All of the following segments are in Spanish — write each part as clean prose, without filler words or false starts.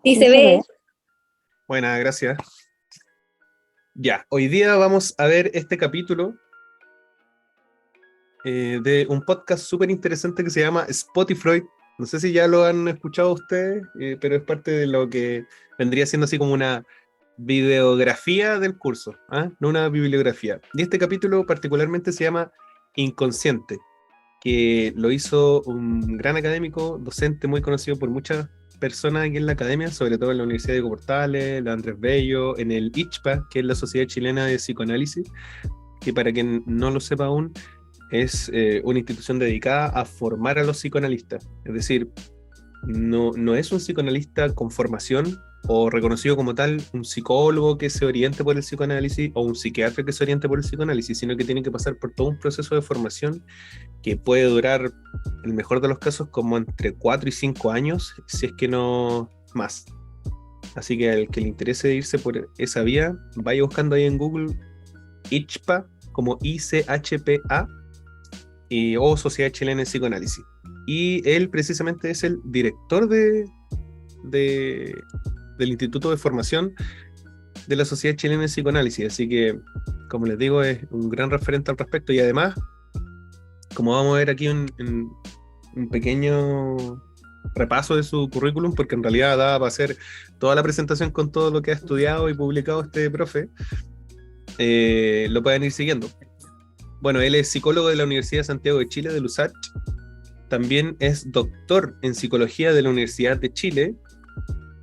Sí, Sí se se ve. ve. Buena, gracias. Ya, hoy día vamos a ver este capítulo de un podcast súper interesante que se llama Spotify. No sé si ya lo han escuchado ustedes, pero es parte de lo que vendría siendo así como una videografía del curso, ¿ah? No una bibliografía. Y este capítulo particularmente se llama Inconsciente, que lo hizo un gran académico, docente muy conocido por muchas personas aquí en la academia, sobre todo en la Universidad de Diego Portales, la Andrés Bello, en el ICHPA, que es la Sociedad Chilena de Psicoanálisis, que para quien no lo sepa aún, es una institución dedicada a formar a los psicoanalistas. Es decir, no es un psicoanalista con formación o reconocido como tal, un psicólogo que se oriente por el psicoanálisis o un psiquiatra que se oriente por el psicoanálisis, sino que tiene que pasar por todo un proceso de formación que puede durar, en el mejor de los casos, como entre 4 y 5 años, si es que no más. Así que al que le interese irse por esa vía, vaya buscando ahí en Google ICHPA, como ICHPA, o Sociedad Chilena de Psicoanálisis. Y él precisamente es el director de, del Instituto de Formación de la Sociedad Chilena de Psicoanálisis. Así que, como les digo, es un gran referente al respecto. Y además, como vamos a ver aquí un pequeño repaso de su currículum, porque en realidad da para hacer toda la presentación con todo lo que ha estudiado y publicado este profe, lo pueden ir siguiendo. Bueno, él es psicólogo de la Universidad de Santiago de Chile, de USACH. También es doctor en psicología de la Universidad de Chile.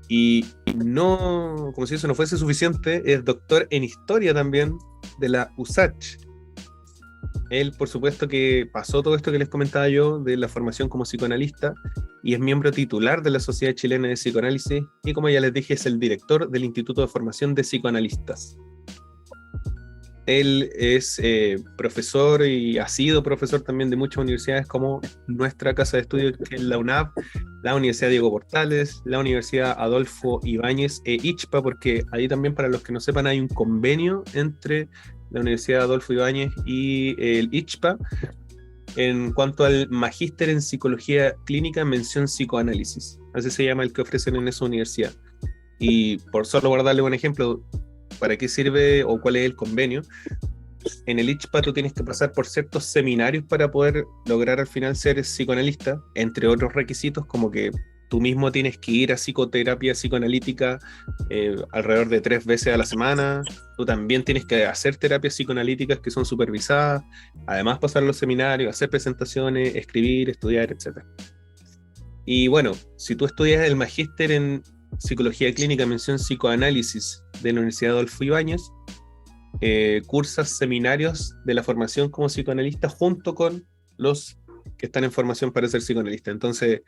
Y no, como si eso no fuese suficiente, es doctor en historia también de la USACH. Él, por supuesto, que pasó todo esto que les comentaba yo de la formación como psicoanalista y es miembro titular de la Sociedad Chilena de Psicoanálisis y, como ya les dije, es el director del Instituto de Formación de Psicoanalistas. Él es profesor y ha sido profesor también de muchas universidades como nuestra casa de estudios, que es la UNAV, la Universidad Diego Portales, la Universidad Adolfo Ibáñez e ICHPA, porque ahí también, para los que no sepan, hay un convenio entre la Universidad Adolfo Ibáñez y el ICHPA en cuanto al magíster en psicología clínica mención psicoanálisis. Así se llama el que ofrecen en esa universidad. Y por solo guardarle un ejemplo, ¿para qué sirve o cuál es el convenio? En el ICHPA tú tienes que pasar por ciertos seminarios para poder lograr al final ser psicoanalista, entre otros requisitos como que tú mismo tienes que ir a psicoterapia psicoanalítica alrededor de 3 veces a la semana. Tú también tienes que hacer terapias psicoanalíticas que son supervisadas, además pasar los seminarios, hacer presentaciones, escribir, estudiar, etc. Y bueno, si tú estudias el magíster en psicología clínica mención psicoanálisis de la Universidad Adolfo Ibáñez, cursas seminarios de la formación como psicoanalista junto con los que están en formación para ser psicoanalista. Entonces,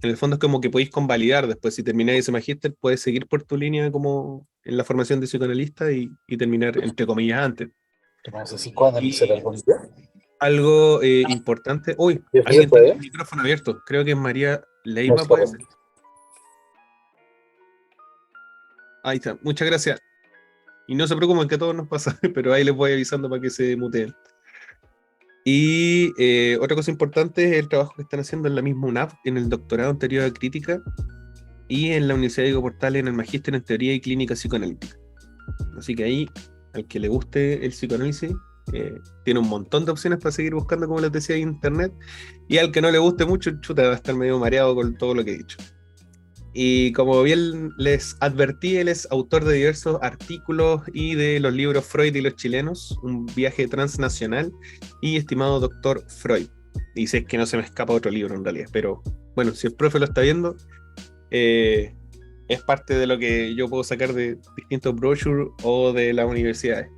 en el fondo es como que podéis convalidar después. Si termináis ese magíster, puedes seguir por tu línea como en la formación de psicoanalista y terminar, entre comillas, antes. ¿Tú me vas a psicoanalizar Y algún día? algo importante. Uy, ¿Sí se alguien tiene puede? el micrófono abierto. Creo que es María No Leiva, está puede bueno. ser. Ahí está, muchas gracias. Y no se preocupen que a todos nos pasa, pero ahí les voy avisando para que se muteen. Y otra cosa importante es el trabajo que están haciendo en la misma UNAV, en el doctorado en teoría crítica, y en la Universidad de Diego Portales en el magíster en teoría y clínica psicoanalítica. Así que ahí, al que le guste el psicoanálisis, tiene un montón de opciones para seguir buscando, como les decía, en internet. Y al que no le guste mucho, chuta, va a estar medio mareado con todo lo que he dicho. Y como bien les advertí, él es autor de diversos artículos y de los libros Freud y los chilenos, un viaje transnacional, y estimado doctor Freud. Y sé que no se me escapa otro libro en realidad, pero bueno, si el profe lo está viendo, es parte de lo que yo puedo sacar de distintos brochures o de las universidades.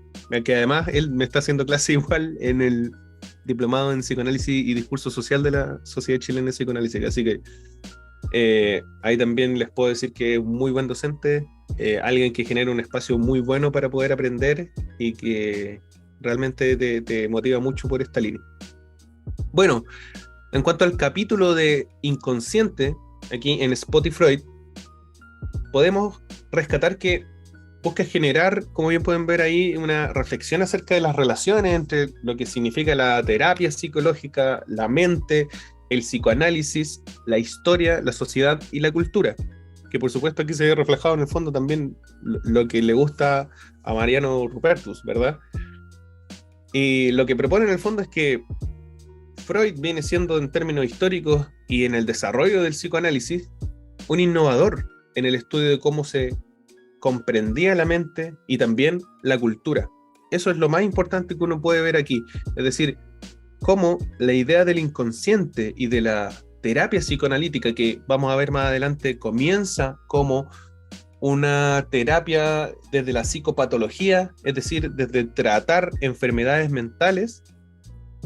Que además él me está haciendo clase igual en el diplomado en psicoanálisis y discurso social de la Sociedad Chilena de Psicoanálisis, así que ahí también les puedo decir que es un muy buen docente, alguien que genera un espacio muy bueno para poder aprender y que realmente te motiva mucho por esta línea. Bueno, en cuanto al capítulo de Inconsciente, aquí en Spotify, podemos rescatar que busca generar, como bien pueden ver ahí, una reflexión acerca de las relaciones entre lo que significa la terapia psicológica, la mente, el psicoanálisis, la historia, la sociedad y la cultura. que por supuesto aquí se ve reflejado en el fondo también lo que le gusta a Mariano Rupertus, ¿verdad? Y lo que propone en el fondo es que Freud viene siendo en términos históricos y en el desarrollo del psicoanálisis un innovador en el estudio de cómo se comprendía la mente y también la cultura. Eso es lo más importante que uno puede ver aquí. Es decir, cómo la idea del inconsciente y de la terapia psicoanalítica que vamos a ver más adelante comienza como una terapia desde la psicopatología, es decir, desde tratar enfermedades mentales,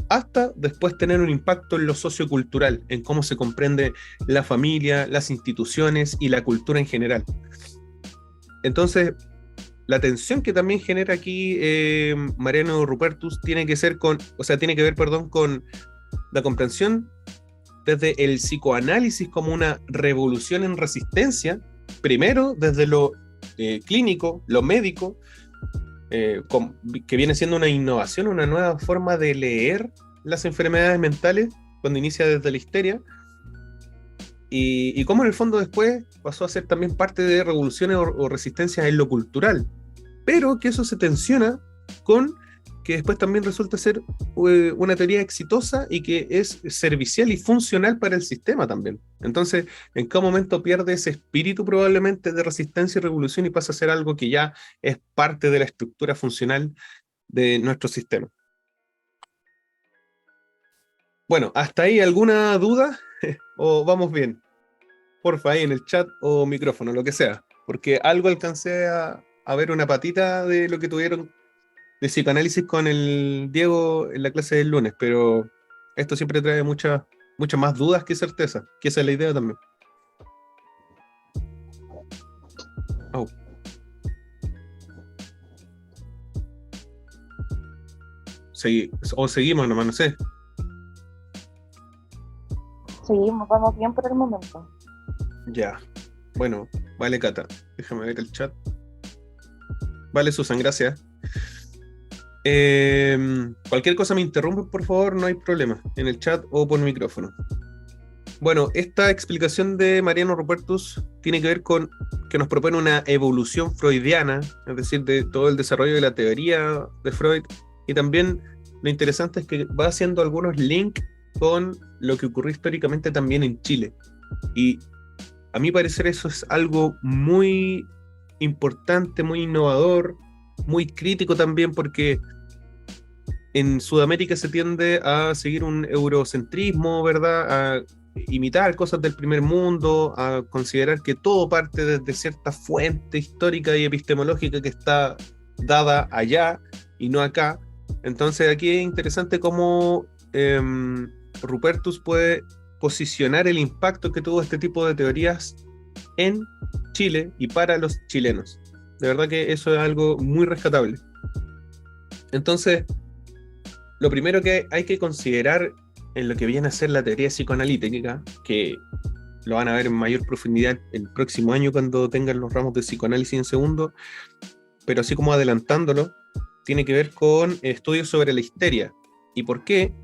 hasta después tener un impacto en lo sociocultural, en cómo se comprende la familia, las instituciones y la cultura en general. Entonces, la tensión que también genera aquí Mariano Rupertus tiene que ver, con la comprensión desde el psicoanálisis como una revolución en resistencia, primero desde lo clínico, lo médico, que viene siendo una innovación, una nueva forma de leer las enfermedades mentales cuando inicia desde la histeria, y cómo en el fondo después pasó a ser también parte de revoluciones o resistencias en lo cultural, pero que eso se tensiona con que después también resulta ser una teoría exitosa y que es servicial y funcional para el sistema también. Entonces, ¿en qué momento pierde ese espíritu probablemente de resistencia y revolución y pasa a ser algo que ya es parte de la estructura funcional de nuestro sistema? Bueno, ¿hasta ahí alguna duda? ¿O vamos bien? Porfa, ahí en el chat o micrófono, lo que sea. Porque algo alcancé a ver una patita de lo que tuvieron de psicoanálisis con el Diego en la clase del lunes, pero esto siempre trae muchas más dudas que certeza, que esa es la idea también. Oh. Seguimos nomás, no sé. Seguimos, vamos bien por el momento. Ya. Bueno, vale, Cata. Déjame ver el chat. Vale, Susan, gracias. Cualquier cosa me interrumpen, por favor, no hay problema, en el chat o por micrófono. Bueno, esta explicación de Mariano Rupertus tiene que ver con que nos propone una evolución freudiana, es decir, de todo el desarrollo de la teoría de Freud, y también lo interesante es que va haciendo algunos links con lo que ocurrió históricamente también en Chile. Y a mi parecer eso es algo muy importante, muy innovador, muy crítico también, porque en Sudamérica se tiende a seguir un eurocentrismo, ¿verdad? A imitar cosas del primer mundo, a considerar que todo parte desde cierta fuente histórica y epistemológica que está dada allá y no acá. Entonces aquí es interesante cómo Rupertus puede posicionar el impacto que tuvo este tipo de teorías en Chile y para los chilenos. De verdad que eso es algo muy rescatable. Entonces, lo primero que hay que considerar en lo que viene a ser la teoría psicoanalítica, que lo van a ver en mayor profundidad el próximo año cuando tengan los ramos de psicoanálisis en segundo, pero así como adelantándolo, tiene que ver con estudios sobre la histeria. ¿Y por qué?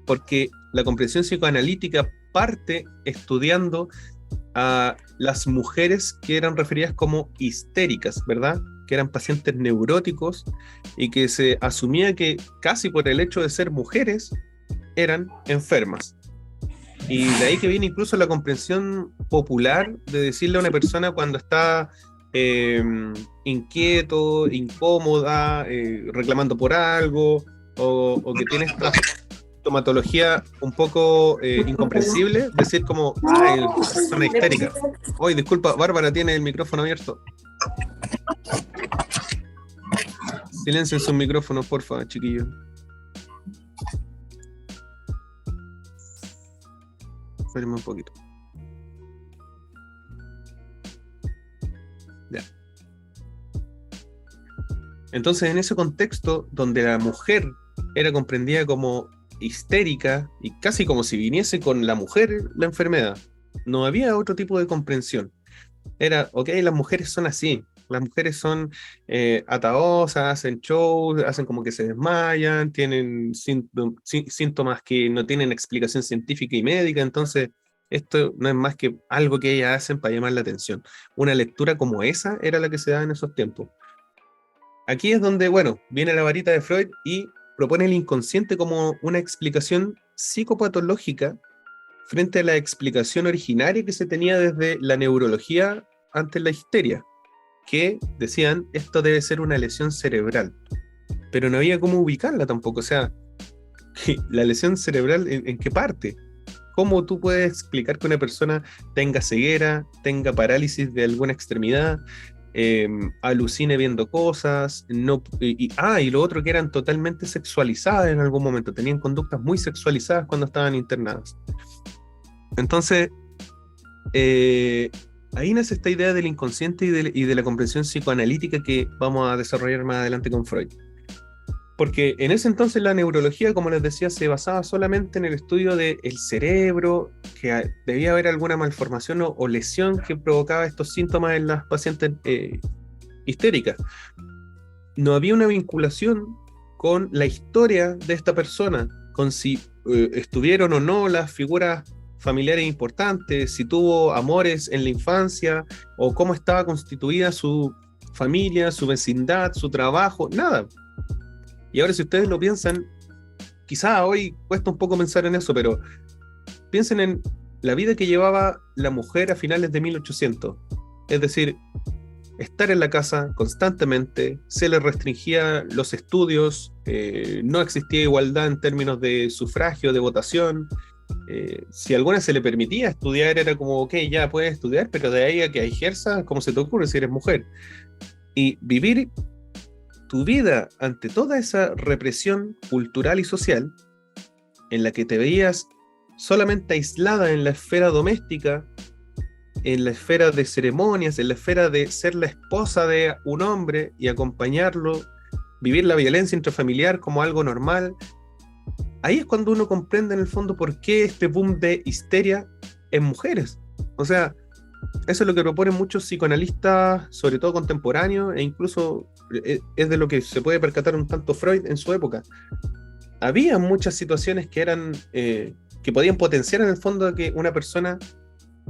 Porque la comprensión psicoanalítica parte estudiando a las mujeres que eran referidas como histéricas, ¿verdad? Que eran pacientes neuróticos y que se asumía que casi por el hecho de ser mujeres eran enfermas. Y de ahí que viene incluso la comprensión popular de decirle a una persona cuando está inquieto, incómoda, reclamando por algo, o que tiene esta sintomatología un poco incomprensible, decir como, ay, es persona histérica. Oye, disculpa, Bárbara tiene el micrófono abierto. Silencien sus micrófonos, porfa, chiquillos. Espérenme un poquito. Ya. Entonces, en ese contexto donde la mujer era comprendida como histérica y casi como si viniese con la mujer la enfermedad, no había otro tipo de comprensión. Era, ok, las mujeres son así, las mujeres son ataosas, hacen shows, hacen como que se desmayan, tienen síntomas que no tienen explicación científica y médica, entonces Esto no es más que algo que ellas hacen para llamar la atención. Una lectura como esa era la que se daba en esos tiempos. Aquí es donde, bueno, viene la varita de Freud y propone el inconsciente como una explicación psicopatológica frente a la explicación originaria que se tenía desde la neurología ante la histeria, que decían, esto debe ser una lesión cerebral, pero no había cómo ubicarla tampoco, o sea, la lesión cerebral, ¿en qué parte? ¿Cómo tú puedes explicar que una persona tenga ceguera, tenga parálisis de alguna extremidad, alucine viendo cosas, y lo otro que eran totalmente sexualizadas en algún momento, tenían conductas muy sexualizadas cuando estaban internadas? Entonces, ahí nace esta idea del inconsciente y de la comprensión psicoanalítica que vamos a desarrollar más adelante con Freud. Porque en ese entonces la neurología, como les decía, se basaba solamente en el estudio del cerebro, que debía haber alguna malformación o lesión que provocaba estos síntomas en las pacientes histéricas. No había una vinculación con la historia de esta persona, con si estuvieron o no las figuras familiares importantes, si tuvo amores en la infancia, o cómo estaba constituida su familia, su vecindad, su trabajo, nada. Y ahora si ustedes lo piensan, quizá hoy cuesta un poco pensar en eso, pero piensen en la vida que llevaba la mujer a finales de 1800. Es decir, estar en la casa constantemente, se le restringía los estudios, no existía igualdad en términos de sufragio, de votación. Si a alguna se le permitía estudiar, era como, ok, ya puedes estudiar, pero de ahí a que ejerza, ¿cómo se te ocurre si eres mujer? Y vivir tu vida ante toda esa represión cultural y social, en la que te veías solamente aislada en la esfera doméstica, en la esfera de ceremonias, en la esfera de ser la esposa de un hombre y acompañarlo, vivir la violencia intrafamiliar como algo normal. Ahí es cuando uno comprende en el fondo por qué este boom de histeria en mujeres. O sea, eso es lo que proponen muchos psicoanalistas, sobre todo contemporáneos, e incluso es de lo que se puede percatar un tanto Freud en su época. Había muchas situaciones que eran que podían potenciar en el fondo que una persona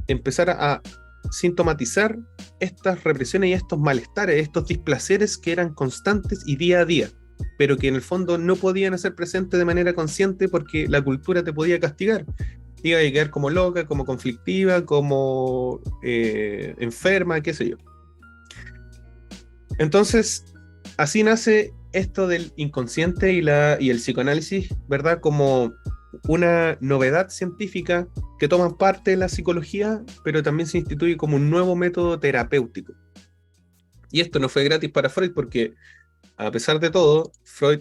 empezara a sintomatizar estas represiones y estos malestares, estos displaceres que eran constantes y día a día, pero que en el fondo no podían hacer presente de manera consciente porque la cultura te podía castigar. Iba a quedar como loca, como conflictiva, como enferma, qué sé yo. Entonces, así nace esto del inconsciente y el psicoanálisis, ¿verdad? Como una novedad científica que toma parte de la psicología, pero también se instituye como un nuevo método terapéutico. Y esto no fue gratis para Freud porque, a pesar de todo, Freud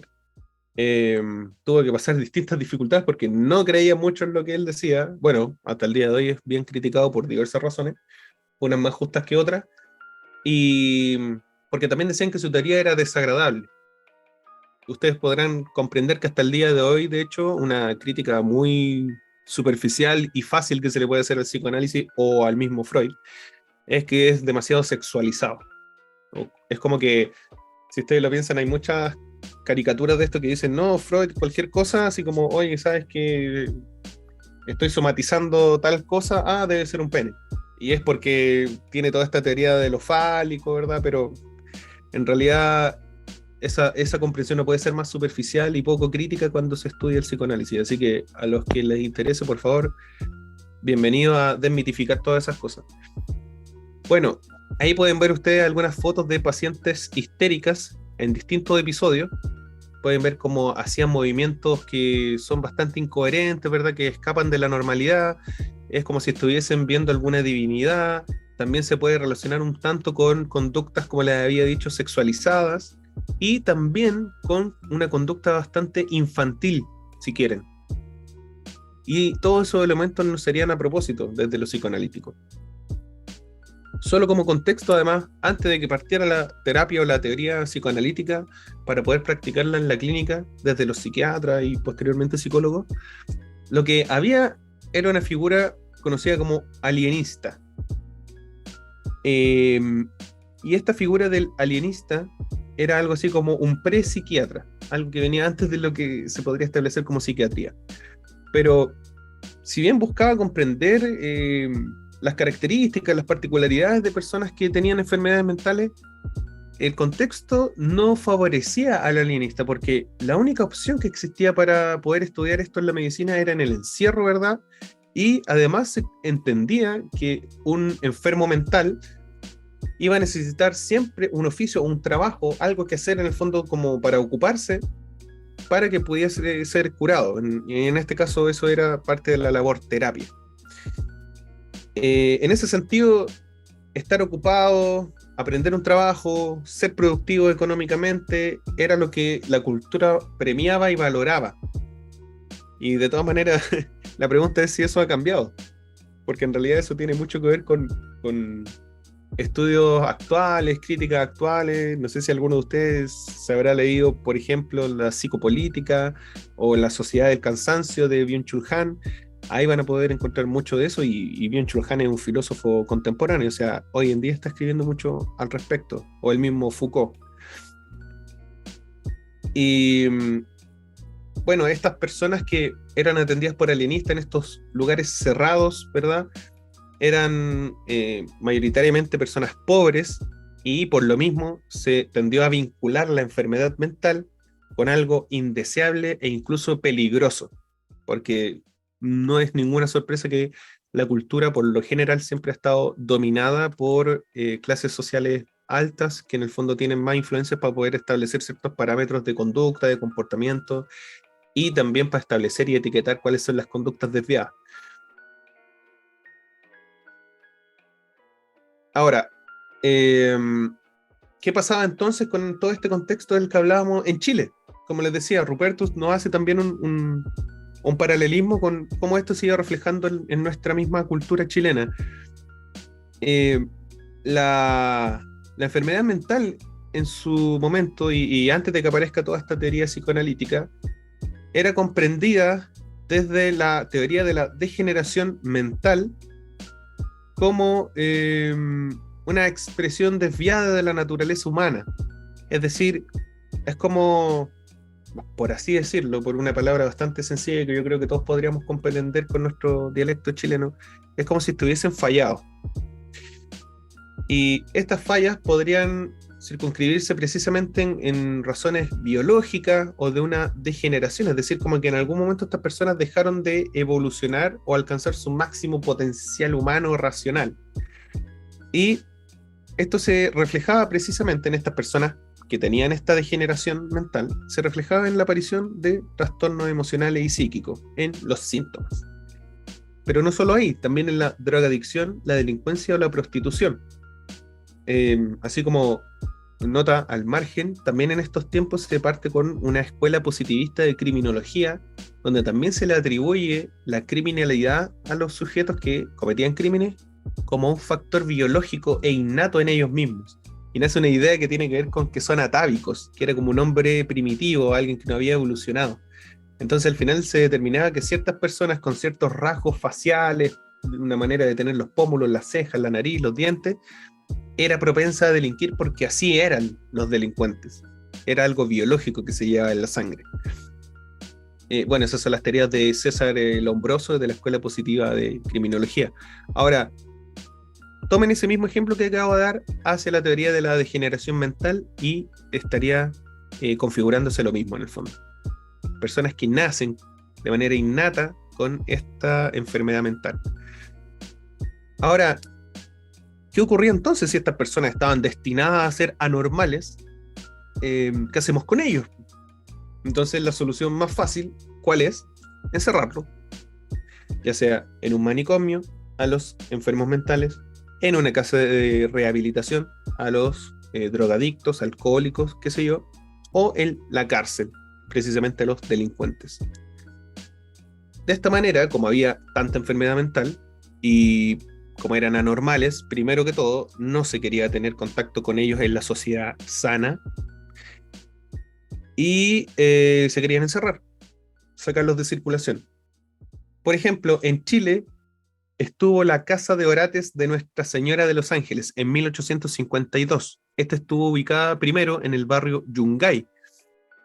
tuvo que pasar distintas dificultades porque no creía mucho en lo que él decía. Bueno, hasta el día de hoy es bien criticado por diversas razones, unas más justas que otras, y porque también decían que su teoría era desagradable. Ustedes podrán comprender que hasta el día de hoy, de hecho, una crítica muy superficial y fácil que se le puede hacer al psicoanálisis o al mismo Freud es que es demasiado sexualizado. Es como que, si ustedes lo piensan, hay muchas caricaturas de esto que dicen, no, Freud, cualquier cosa, así como, oye, ¿sabes que estoy somatizando tal cosa? Debe ser un pene. Y es porque tiene toda esta teoría de lo fálico, ¿verdad? Pero en realidad esa comprensión no puede ser más superficial y poco crítica cuando se estudia el psicoanálisis. Así que a los que les interese, por favor, bienvenido a desmitificar todas esas cosas. Bueno, ahí pueden ver ustedes algunas fotos de pacientes histéricas en distintos episodios. Pueden ver cómo hacían movimientos que son bastante incoherentes, ¿verdad? Que escapan de la normalidad. Es como si estuviesen viendo alguna divinidad. También se puede relacionar un tanto con conductas, como les había dicho, sexualizadas. Y también con una conducta bastante infantil, si quieren. Y todos esos elementos no serían a propósito desde lo psicoanalítico. Solo como contexto, además, antes de que partiera la terapia o la teoría psicoanalítica para poder practicarla en la clínica desde los psiquiatras y posteriormente psicólogos, lo que había era una figura conocida como alienista. Y esta figura del alienista era algo así como un pre-psiquiatra, algo que venía antes de lo que se podría establecer como psiquiatría. Pero si bien buscaba comprender las características, las particularidades de personas que tenían enfermedades mentales, el contexto no favorecía al alienista, porque la única opción que existía para poder estudiar esto en la medicina era en el encierro, ¿verdad? Y además se entendía que un enfermo mental iba a necesitar siempre un oficio, un trabajo, algo que hacer en el fondo como para ocuparse, para que pudiese ser curado. Y en este caso eso era parte de la labor terapia. En ese sentido, estar ocupado, aprender un trabajo, ser productivo económicamente, era lo que la cultura premiaba y valoraba. Y de todas maneras, la pregunta es si eso ha cambiado, porque en realidad eso tiene mucho que ver con estudios actuales, críticas actuales. No sé si alguno de ustedes se habrá leído, por ejemplo, La psicopolítica o La sociedad del cansancio de Byung-Chul Han. Ahí van a poder encontrar mucho de eso, y Byung-Chul Han es un filósofo contemporáneo, o sea, hoy en día está escribiendo mucho al respecto, o el mismo Foucault. Y bueno, estas personas que eran atendidas por alienistas en estos lugares cerrados, ¿verdad? Eran mayoritariamente personas pobres, y por lo mismo se tendió a vincular la enfermedad mental con algo indeseable e incluso peligroso, porque no es ninguna sorpresa que la cultura por lo general siempre ha estado dominada por clases sociales altas, que en el fondo tienen más influencias para poder establecer ciertos parámetros de conducta, de comportamiento, y también para establecer y etiquetar cuáles son las conductas desviadas. Ahora, ¿qué pasaba entonces con todo este contexto del que hablábamos en Chile? Como les decía, Rupertus nos hace también un paralelismo con cómo esto se iba reflejando en nuestra misma cultura chilena. La enfermedad mental en su momento, y antes de que aparezca toda esta teoría psicoanalítica, era comprendida desde la teoría de la degeneración mental como una expresión desviada de la naturaleza humana. Es decir, es como, por así decirlo, por una palabra bastante sencilla que yo creo que todos podríamos comprender con nuestro dialecto chileno, es como si estuviesen fallados. Y estas fallas podrían circunscribirse precisamente en razones biológicas o de una degeneración, es decir, como que en algún momento estas personas dejaron de evolucionar o alcanzar su máximo potencial humano racional. Y esto se reflejaba precisamente en estas personas que tenían esta degeneración mental, se reflejaba en la aparición de trastornos emocionales y psíquicos, en los síntomas. Pero no solo ahí, también en la drogadicción, la delincuencia o la prostitución. Así como nota al margen, también en estos tiempos se parte con una escuela positivista de criminología, donde también se le atribuye la criminalidad a los sujetos que cometían crímenes como un factor biológico e innato en ellos mismos. Y nace una idea que tiene que ver con que son atávicos, que era como un hombre primitivo, alguien que no había evolucionado. Entonces al final se determinaba que ciertas personas con ciertos rasgos faciales, una manera de tener los pómulos, las cejas, la nariz, los dientes, era propensa a delinquir porque así eran los delincuentes. Era algo biológico que se llevaba en la sangre. Bueno, esas son las teorías de César Lombroso de la Escuela Positiva de Criminología. Ahora, tomen ese mismo ejemplo que acabo de dar hacia la teoría de la degeneración mental y estaría configurándose lo mismo en el fondo. Personas que nacen de manera innata con esta enfermedad mental. Ahora, ¿qué ocurría entonces si estas personas estaban destinadas a ser anormales? ¿Qué hacemos con ellos? Entonces la solución más fácil, ¿cuál es? Encerrarlo, ya sea en un manicomio a los enfermos mentales, en una casa de rehabilitación a los drogadictos, alcohólicos, qué sé yo, o en la cárcel, precisamente a los delincuentes. De esta manera, como había tanta enfermedad mental y como eran anormales, primero que todo, no se quería tener contacto con ellos en la sociedad sana, y se querían encerrar, sacarlos de circulación. Por ejemplo, en Chile estuvo la Casa de Orates de Nuestra Señora de los Ángeles en 1852. Esta estuvo ubicada primero en el barrio Yungay,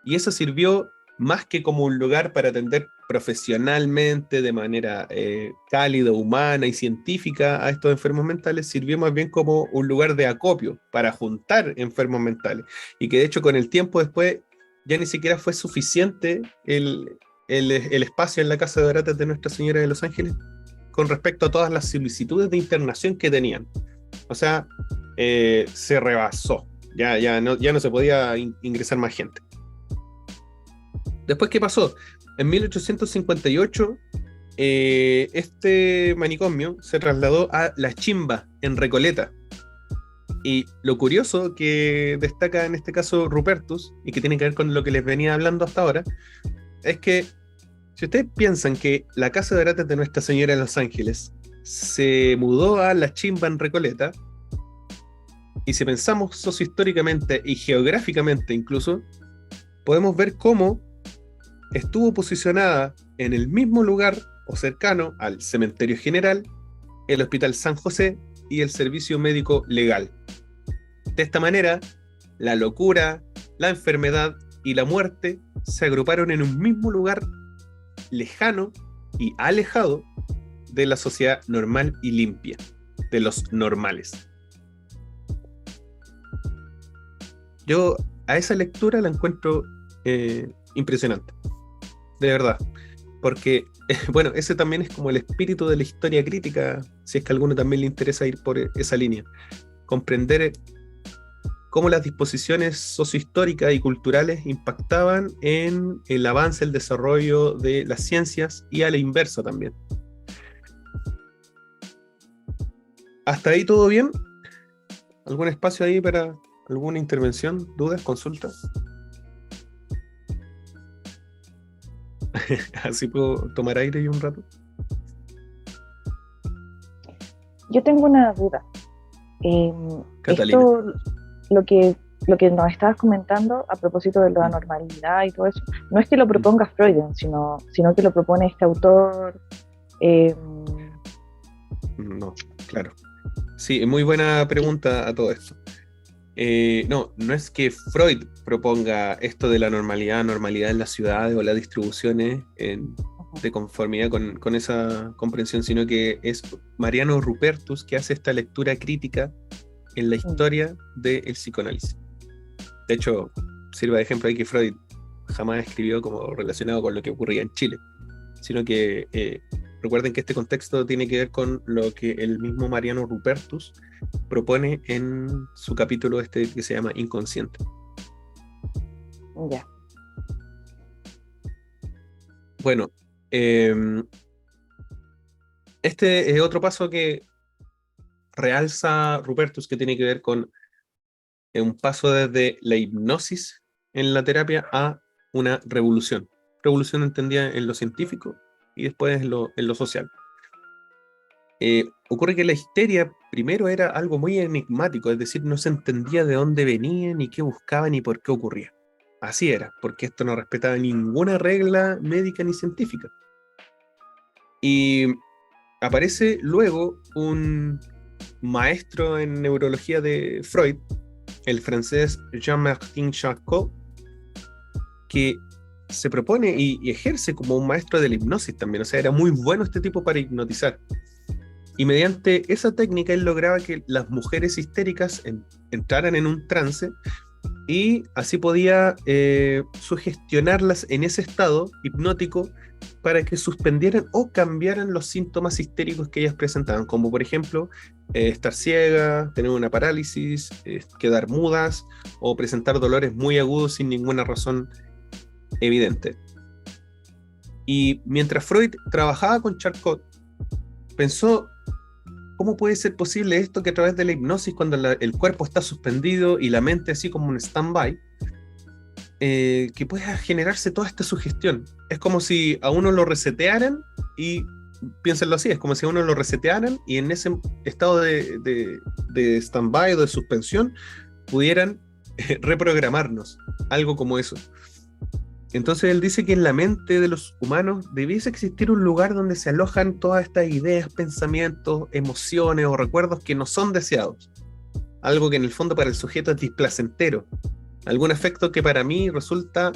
y esa sirvió más que como un lugar para atender profesionalmente, de manera cálida, humana y científica a estos enfermos mentales, sirvió más bien como un lugar de acopio para juntar enfermos mentales. Y que de hecho con el tiempo después ya ni siquiera fue suficiente el espacio en la Casa de Baratas de Nuestra Señora de los Ángeles con respecto a todas las solicitudes de internación que tenían. O sea, se rebasó. Ya no se podía ingresar más gente. Después, ¿qué pasó? En 1858, este manicomio se trasladó a La Chimba, en Recoleta. Y lo curioso que destaca en este caso Rupertus, y que tiene que ver con lo que les venía hablando hasta ahora, es que si ustedes piensan que la Casa de Baratas de Nuestra Señora de los Ángeles se mudó a La Chimba, en Recoleta, y si pensamos sociohistóricamente y geográficamente incluso, podemos ver cómo estuvo posicionada en el mismo lugar o cercano al Cementerio General, el Hospital San José y el Servicio Médico Legal. De esta manera, la locura, la enfermedad y la muerte se agruparon en un mismo lugar lejano y alejado de la sociedad normal y limpia, de los normales. Yo a esa lectura la encuentro impresionante, de verdad, porque bueno, ese también es como el espíritu de la historia crítica, si es que a alguno también le interesa ir por esa línea, comprender cómo las disposiciones sociohistóricas y culturales impactaban en el avance, el desarrollo de las ciencias y a la inversa también. ¿Hasta ahí todo bien? ¿Algún espacio ahí para alguna intervención, dudas, consultas? Así puedo tomar aire y un rato. Yo tengo una duda. Catalina. Esto, lo que nos estabas comentando a propósito de la normalidad y todo eso, no es que lo proponga Freud, sino que lo propone este autor. No, claro. Sí, muy buena pregunta a todo esto. No es que Freud proponga esto de la normalidad en las ciudades o las distribuciones de conformidad con esa comprensión, sino que es Mariano Rupertus que hace esta lectura crítica en la historia del psicoanálisis. De hecho, sirve de ejemplo ahí que Freud jamás escribió como relacionado con lo que ocurría en Chile, sino que recuerden que este contexto tiene que ver con lo que el mismo Mariano Rupertus propone en su capítulo que se llama Inconsciente. Ya. Bueno, este es otro paso que realza Rupertus, que tiene que ver con un paso desde la hipnosis en la terapia a una revolución. Revolución entendida en lo científico y después en lo social. Ocurre que la histeria primero era algo muy enigmático, es decir, no se entendía de dónde venía, ni qué buscaba, ni por qué ocurría. Así era, porque esto no respetaba ninguna regla médica ni científica. Y aparece luego un maestro en neurología de Freud, el francés Jean-Martin Charcot, que se propone y ejerce como un maestro de la hipnosis también. O sea, era muy bueno este tipo para hipnotizar. Y mediante esa técnica él lograba que las mujeres histéricas entraran en un trance y así podía sugestionarlas en ese estado hipnótico para que suspendieran o cambiaran los síntomas histéricos que ellas presentaban, como por ejemplo estar ciega, tener una parálisis, quedar mudas o presentar dolores muy agudos sin ninguna razón evidente. Y mientras Freud trabajaba con Charcot, pensó: ¿cómo puede ser posible esto que a través de la hipnosis, cuando el cuerpo está suspendido y la mente así como un stand-by, que pueda generarse toda esta sugestión? Es como si a uno lo resetearan, y piénsenlo así, es como si a uno lo resetearan y en ese estado de stand-by o de suspensión pudieran reprogramarnos, algo como eso. Entonces él dice que en la mente de los humanos debiese existir un lugar donde se alojan todas estas ideas, pensamientos, emociones o recuerdos que no son deseados. Algo que en el fondo para el sujeto es displacentero. algún efecto que para mí resulta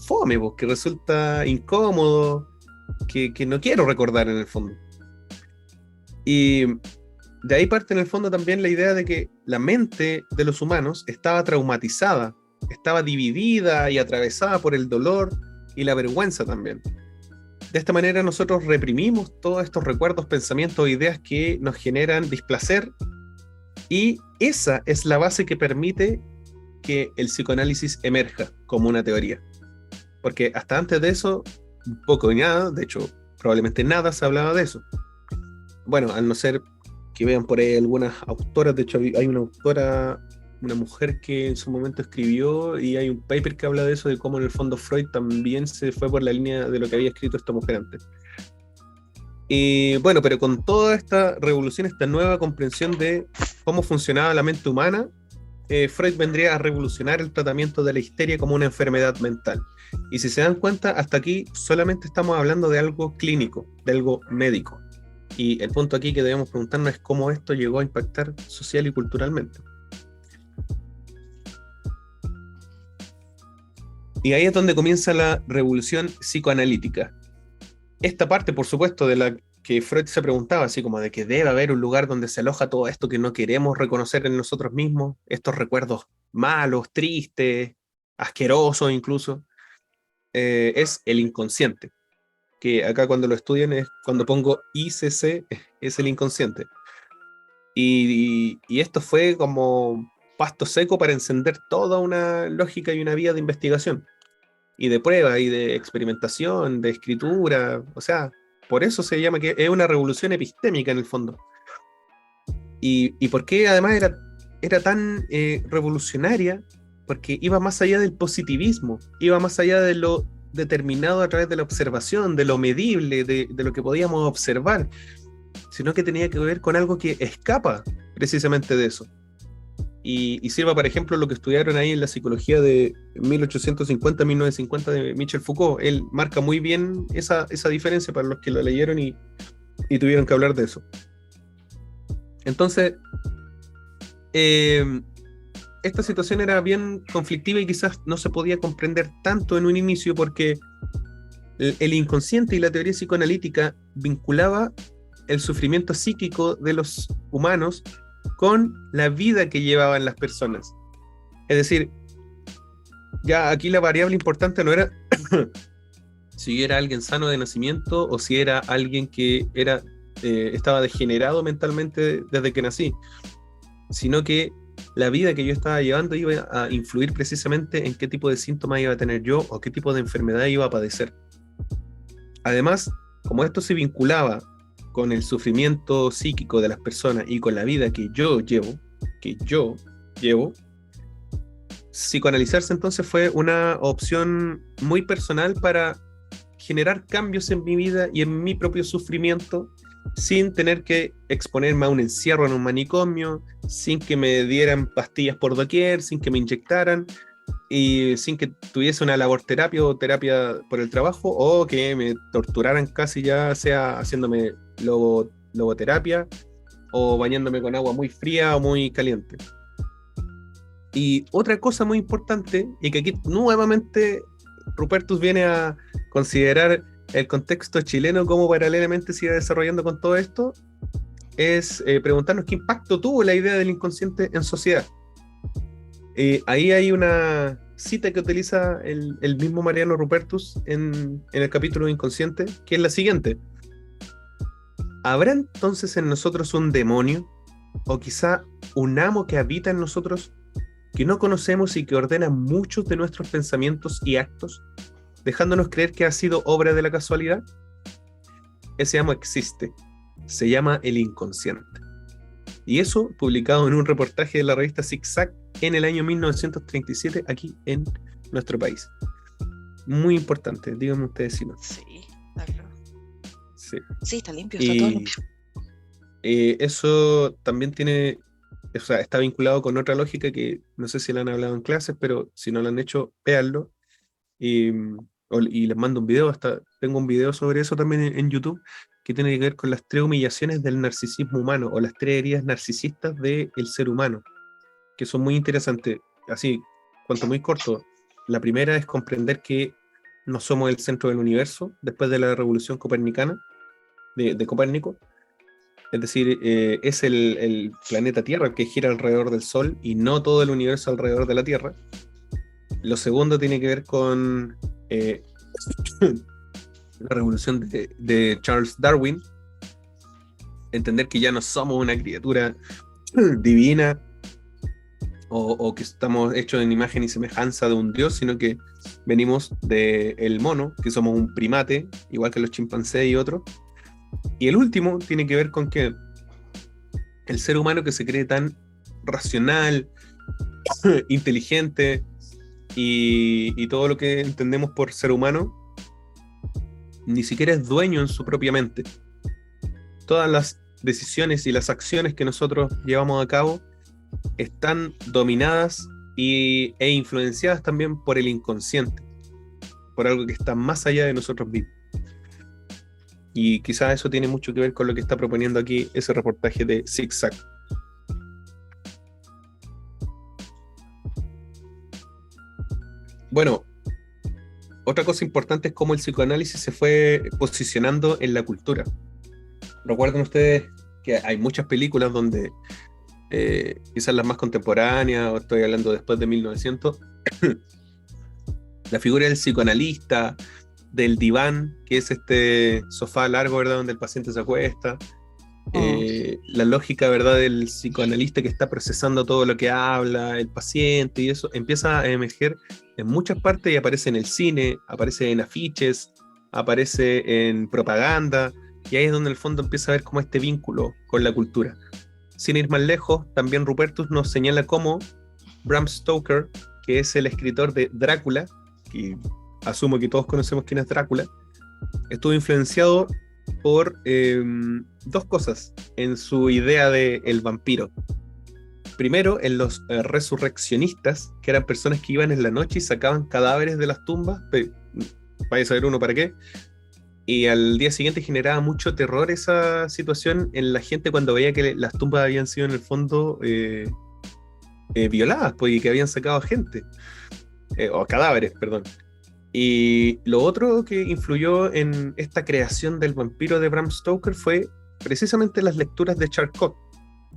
fome, pues, que resulta incómodo, que no quiero recordar en el fondo. Y de ahí parte en el fondo también la idea de que la mente de los humanos estaba traumatizada, estaba dividida y atravesada por el dolor y la vergüenza también. De esta manera nosotros reprimimos todos estos recuerdos, pensamientos, ideas que nos generan displacer, y esa es la base que permite que el psicoanálisis emerja como una teoría. Porque hasta antes de eso, poco y nada, de hecho, probablemente nada se hablaba de eso. Bueno, al no ser que vean por ahí algunas autoras, de hecho hay una autora, una mujer que en su momento escribió, y hay un paper que habla de eso, de cómo en el fondo Freud también se fue por la línea de lo que había escrito esta mujer antes. Y bueno, pero con toda esta revolución, esta nueva comprensión de cómo funcionaba la mente humana, Freud vendría a revolucionar el tratamiento de la histeria como una enfermedad mental. Y si se dan cuenta, hasta aquí solamente estamos hablando de algo clínico, de algo médico. Y el punto aquí que debemos preguntarnos es cómo esto llegó a impactar social y culturalmente. Y ahí es donde comienza la revolución psicoanalítica. Esta parte, por supuesto, de la que Freud se preguntaba, así como de que debe haber un lugar donde se aloja todo esto que no queremos reconocer en nosotros mismos, estos recuerdos malos, tristes, asquerosos incluso, es el inconsciente. Que acá cuando lo estudian es cuando pongo ICC, es el inconsciente. Y esto fue como pasto seco para encender toda una lógica y una vía de investigación, y de prueba, y de experimentación, de escritura, o sea, por eso se llama que es una revolución epistémica en el fondo. Y por qué además era tan revolucionaria, porque iba más allá del positivismo, iba más allá de lo determinado a través de la observación, de lo medible, de lo que podíamos observar, sino que tenía que ver con algo que escapa precisamente de eso. Y sirva, por ejemplo, lo que estudiaron ahí en la psicología de 1850-1950 de Michel Foucault. Él marca muy bien esa diferencia para los que lo leyeron y tuvieron que hablar de eso. Entonces, esta situación era bien conflictiva y quizás no se podía comprender tanto en un inicio, porque el inconsciente y la teoría psicoanalítica vinculaba el sufrimiento psíquico de los humanos con la vida que llevaban las personas. Es decir, ya aquí la variable importante no era si era alguien sano de nacimiento o si era alguien que estaba degenerado mentalmente desde que nací, sino que la vida que yo estaba llevando iba a influir precisamente en qué tipo de síntomas iba a tener yo o qué tipo de enfermedad iba a padecer. Además, como esto se vinculaba con el sufrimiento psíquico de las personas y con la vida que yo llevo, psicoanalizarse entonces fue una opción muy personal para generar cambios en mi vida y en mi propio sufrimiento, sin tener que exponerme a un encierro en un manicomio, sin que me dieran pastillas por doquier, sin que me inyectaran, y sin que tuviese una laborterapia o terapia por el trabajo, o que me torturaran casi, ya sea haciéndome logoterapia o bañándome con agua muy fría o muy caliente. Y otra cosa muy importante, y que aquí nuevamente Rupertus viene a considerar el contexto chileno como paralelamente se iba desarrollando con todo esto, es preguntarnos qué impacto tuvo la idea del inconsciente en sociedad. Ahí hay una cita que utiliza el mismo Mariano Rupertus en el capítulo Inconsciente, que es la siguiente: ¿habrá entonces en nosotros un demonio, o quizá un amo que habita en nosotros, que no conocemos y que ordena muchos de nuestros pensamientos y actos, dejándonos creer que ha sido obra de la casualidad? Ese amo existe, se llama el inconsciente. Y eso publicado en un reportaje de la revista Zig-Zag en el año 1937 aquí en nuestro país. Muy importante, díganme ustedes si no. Sí, está claro. Sí. Sí, está limpio, está todo limpio. Eso también tiene, o sea, está vinculado con otra lógica que no sé si la han hablado en clases, pero si no lo han hecho, véanlo. Y les mando un video, hasta tengo un video sobre eso también en YouTube, que tiene que ver con las 3 humillaciones del narcisismo humano, o las 3 heridas narcisistas del ser humano, que son muy interesantes. Así, cuento muy corto. La primera es comprender que no somos el centro del universo después de la revolución copernicana de Copérnico. Es decir, es el planeta Tierra el que gira alrededor del Sol y no todo el universo alrededor de la Tierra. Lo segundo tiene que ver con la revolución de Charles Darwin. Entender que ya no somos una criatura divina o que estamos hechos en imagen y semejanza de un dios, sino que venimos del mono, que somos un primate, igual que los chimpancés y otros. Y el último tiene que ver con que el ser humano que se cree tan racional, inteligente y todo lo que entendemos por ser humano, ni siquiera es dueño en su propia mente. Todas las decisiones y las acciones que nosotros llevamos a cabo están dominadas e influenciadas también por el inconsciente, por algo que está más allá de nosotros mismos. Y quizás eso tiene mucho que ver con lo que está proponiendo aquí ese reportaje de Zigzag. Bueno, otra cosa importante es cómo el psicoanálisis se fue posicionando en la cultura. Recuerden ustedes que hay muchas películas donde, quizás las más contemporáneas, o estoy hablando después de 1900, la figura del psicoanalista, del diván, que es este sofá largo, ¿verdad?, donde el paciente se acuesta. La lógica, ¿verdad?, del psicoanalista que está procesando todo lo que habla el paciente, y eso empieza a emerger en muchas partes y aparece en el cine, aparece en afiches, aparece en propaganda, y ahí es donde en el fondo empieza a ver como este vínculo con la cultura. Sin ir más lejos, también Rupertus nos señala cómo Bram Stoker, que es el escritor de Drácula, y asumo que todos conocemos quién es Drácula, estuvo influenciado por dos cosas en su idea de el vampiro. Primero, en los resurreccionistas, que eran personas que iban en la noche y sacaban cadáveres de las tumbas, vaya a saber uno para qué, y al día siguiente generaba mucho terror esa situación en la gente cuando veía que las tumbas habían sido en el fondo violadas, pues, y que habían sacado gente, o cadáveres, perdón. Y lo otro que influyó en esta creación del vampiro de Bram Stoker fue precisamente las lecturas de Charcot.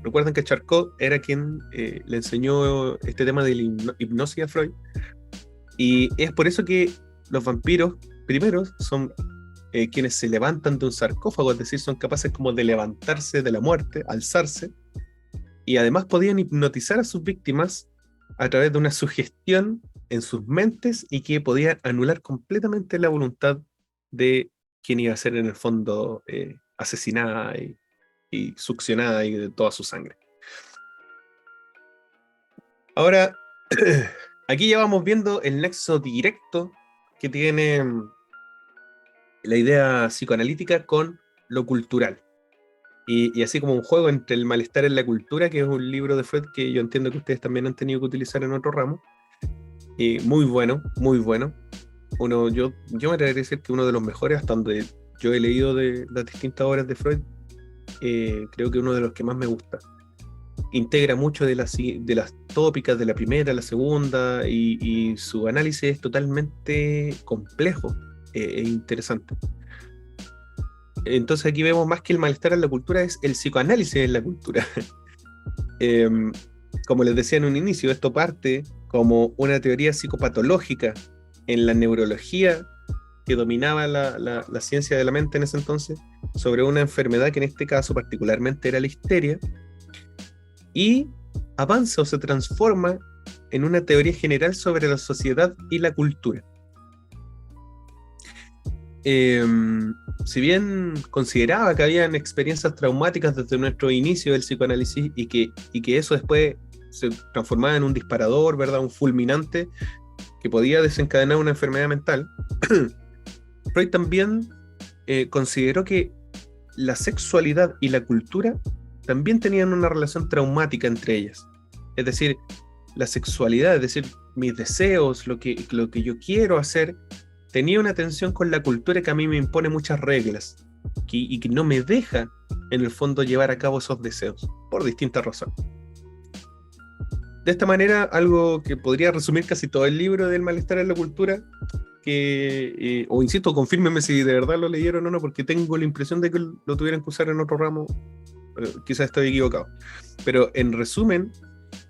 Recuerden que Charcot era quien le enseñó este tema de la hipnosis a Freud, y es por eso que los vampiros primeros son quienes se levantan de un sarcófago, es decir, son capaces como de levantarse de la muerte, alzarse, y además podían hipnotizar a sus víctimas a través de una sugestión en sus mentes y que podía anular completamente la voluntad de quien iba a ser en el fondo asesinada y succionada y de toda su sangre. Ahora, aquí ya vamos viendo el nexo directo que tiene la idea psicoanalítica con lo cultural. Y así como un juego entre el malestar en la cultura, que es un libro de Freud que yo entiendo que ustedes también han tenido que utilizar en otro ramo. Muy bueno, muy bueno. Yo me atrevería a decir que uno de los mejores, hasta donde yo he leído de las distintas obras de Freud, creo que uno de los que más me gusta. Integra mucho de las tópicas de la primera, la segunda, y su análisis es totalmente complejo e interesante. Entonces aquí vemos más que el malestar en la cultura, es el psicoanálisis en la cultura. Como les decía en un inicio, esto parte como una teoría psicopatológica en la neurología que dominaba la ciencia de la mente en ese entonces, sobre una enfermedad que en este caso particularmente era la histeria, y avanza o se transforma en una teoría general sobre la sociedad y la cultura. Si bien consideraba que habían experiencias traumáticas desde nuestro inicio del psicoanálisis y que eso después se transformaba en un disparador, ¿verdad?, un fulminante que podía desencadenar una enfermedad mental, Freud también consideró que la sexualidad y la cultura también tenían una relación traumática entre ellas. Es decir, la sexualidad, es decir, mis deseos, lo que yo quiero hacer, tenía una tensión con la cultura que a mí me impone muchas reglas y que no me deja, en el fondo, llevar a cabo esos deseos, por distintas razones. De esta manera, algo que podría resumir casi todo el libro del malestar en la cultura, o insisto, confírmenme si de verdad lo leyeron o no, porque tengo la impresión de que lo tuvieran que usar en otro ramo, quizás estoy equivocado. Pero en resumen,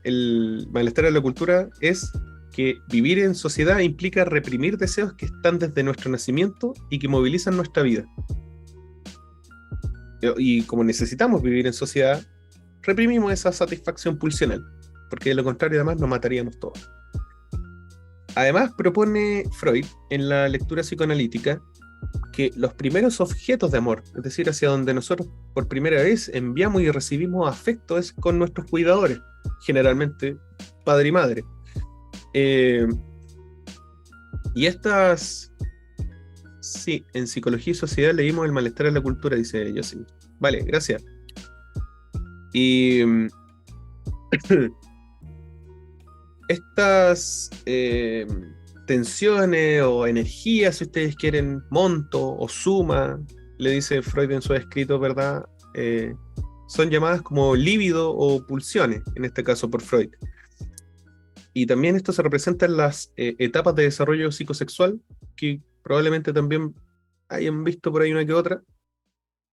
el malestar en la cultura es que vivir en sociedad implica reprimir deseos que están desde nuestro nacimiento y que movilizan nuestra vida. Y como necesitamos vivir en sociedad, reprimimos esa satisfacción pulsional, porque de lo contrario además nos mataríamos todos. Además propone Freud en la lectura psicoanalítica que los primeros objetos de amor, es decir, hacia donde nosotros por primera vez enviamos y recibimos afecto, es con nuestros cuidadores, generalmente padre y madre. Y estas... Sí, en Psicología y Sociedad leímos El malestar en la cultura, dice José. Vale, gracias. Y estas tensiones o energías, si ustedes quieren, monto o suma, le dice Freud en sus escritos, ¿verdad? Son llamadas como líbido o pulsiones, en este caso por Freud. Y también esto se representa en las etapas de desarrollo psicosexual, que probablemente también hayan visto por ahí una que otra,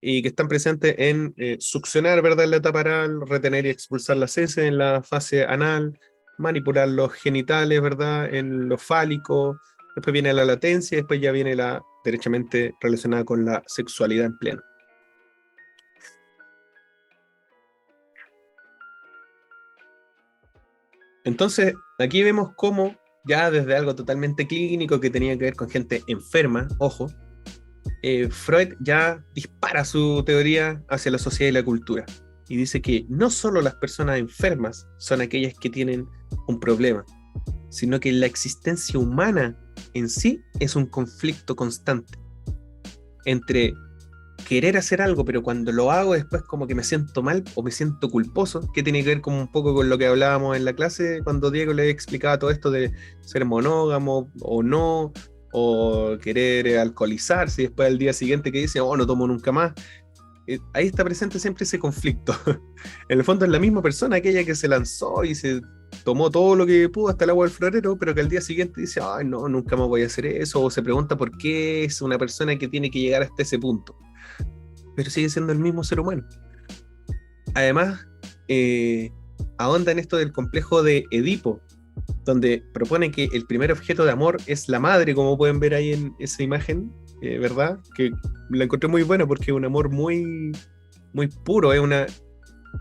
y que están presentes en succionar, ¿verdad?, en la etapa anal, retener y expulsar las heces en la fase anal, manipular los genitales, ¿verdad?, en lo fálico, después viene la latencia, y después ya viene la derechamente relacionada con la sexualidad en pleno. Entonces, aquí vemos cómo, ya desde algo totalmente clínico que tenía que ver con gente enferma, ojo, Freud ya dispara su teoría hacia la sociedad y la cultura. Y dice que no solo las personas enfermas son aquellas que tienen un problema, sino que la existencia humana en sí es un conflicto constante entre querer hacer algo, pero cuando lo hago después como que me siento mal o me siento culposo, que tiene que ver como un poco con lo que hablábamos en la clase cuando Diego le explicaba todo esto de ser monógamo o no, o querer alcoholizarse y después al día siguiente que dice, oh, no tomo nunca más. Ahí está presente siempre ese conflicto. En el fondo es la misma persona, aquella que se lanzó y se tomó todo lo que pudo hasta el agua del florero, pero que al día siguiente dice, ay, no, nunca más voy a hacer eso, o se pregunta por qué es una persona que tiene que llegar hasta ese punto. Pero sigue siendo el mismo ser humano. Además, ahonda en esto del complejo de Edipo, donde propone que el primer objeto de amor es la madre, como pueden ver ahí en esa imagen, ¿verdad? Que la encontré muy buena porque es un amor muy, muy puro,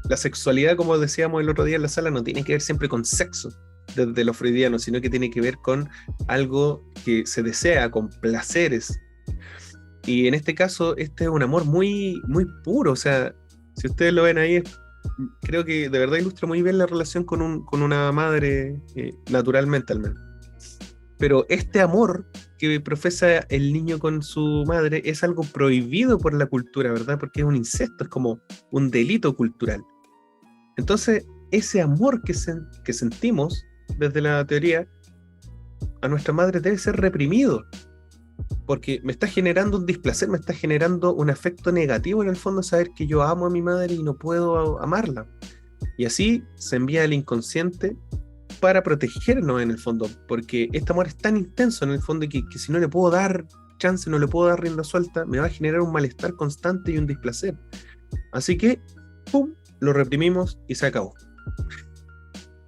la sexualidad, como decíamos el otro día en la sala, no tiene que ver siempre con sexo desde lo freudiano, sino que tiene que ver con algo que se desea, con placeres. Y en este caso, este es un amor muy, muy puro. O sea, si ustedes lo ven ahí, creo que de verdad ilustra muy bien la relación con una madre, naturalmente al menos. Pero este amor que profesa el niño con su madre es algo prohibido por la cultura, ¿verdad? Porque es un incesto, es como un delito cultural. Entonces, ese amor que sentimos desde la teoría a nuestra madre debe ser reprimido, porque me está generando un displacer, me está generando un afecto negativo en el fondo saber que yo amo a mi madre y no puedo amarla. Y así se envía al inconsciente para protegernos en el fondo, porque este amor es tan intenso en el fondo que si no le puedo dar chance, no le puedo dar rienda suelta, me va a generar un malestar constante y un displacer. Así que, ¡pum!, lo reprimimos y se acabó.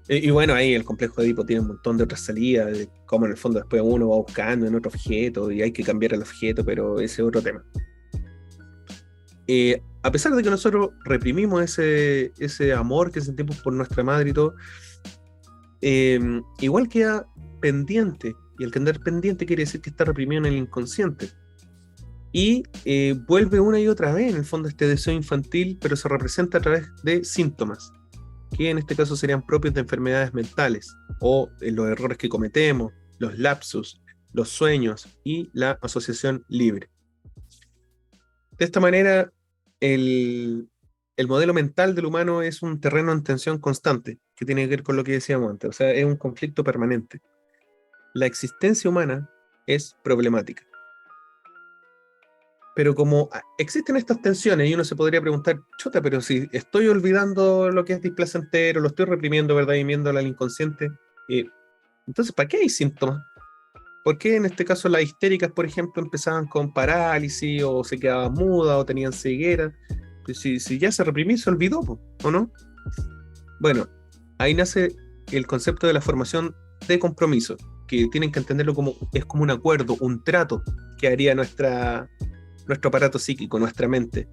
Y bueno, ahí el complejo de Edipo tiene un montón de otras salidas, de cómo en el fondo después uno va buscando en otro objeto y hay que cambiar el objeto, pero ese es otro tema. A pesar de que nosotros reprimimos ese amor que sentimos por nuestra madre y todo, igual queda pendiente, y el quedar pendiente quiere decir que está reprimido en el inconsciente. Y vuelve una y otra vez, en el fondo, este deseo infantil, pero se representa a través de síntomas, que en este caso serían propios de enfermedades mentales, o los errores que cometemos, los lapsus, los sueños y la asociación libre. De esta manera, el modelo mental del humano es un terreno en tensión constante, que tiene que ver con lo que decíamos antes, o sea, es un conflicto permanente. La existencia humana es problemática. Pero como existen estas tensiones y uno se podría preguntar, chuta, pero si estoy olvidando lo que es displacentero, lo estoy reprimiendo, ¿verdad? Y viéndolo al inconsciente, entonces, ¿para qué hay síntomas? ¿Por qué en este caso las histéricas, por ejemplo, empezaban con parálisis o se quedaban mudas o tenían ceguera? Pues si ya se reprimió, se olvidó, ¿o no? Bueno, ahí nace el concepto de la formación de compromiso, que tienen que entenderlo como es como un acuerdo, un trato que haría nuestro aparato psíquico, nuestra mente,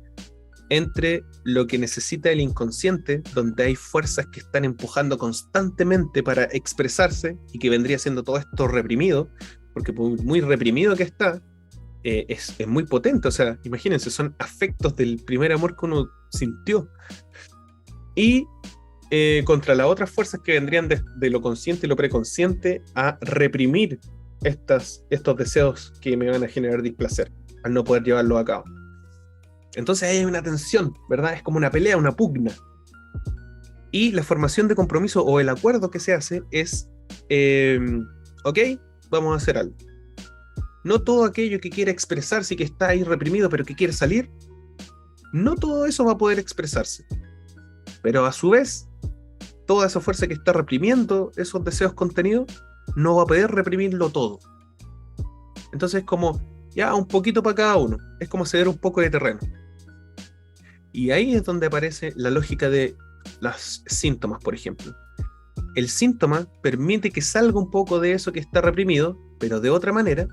entre lo que necesita el inconsciente, donde hay fuerzas que están empujando constantemente para expresarse y que vendría siendo todo esto reprimido, porque muy reprimido que está, es muy potente. O sea, imagínense, son afectos del primer amor que uno sintió. Y contra las otras fuerzas que vendrían de lo consciente y lo preconsciente a reprimir estos deseos que me van a generar displacer, al no poder llevarlo a cabo. Entonces ahí hay una tensión, ¿verdad? Es como una pelea, una pugna. Y la formación de compromiso o el acuerdo que se hace es, ok, vamos a hacer algo. No todo aquello que quiere expresarse y que está ahí reprimido pero que quiere salir, no todo eso va a poder expresarse. Pero a su vez, toda esa fuerza que está reprimiendo esos deseos contenidos, no va a poder reprimirlo todo. Entonces es como, ya, un poquito para cada uno. Es como ceder un poco de terreno. Y ahí es donde aparece la lógica de los síntomas, por ejemplo. El síntoma permite que salga un poco de eso que está reprimido, pero de otra manera,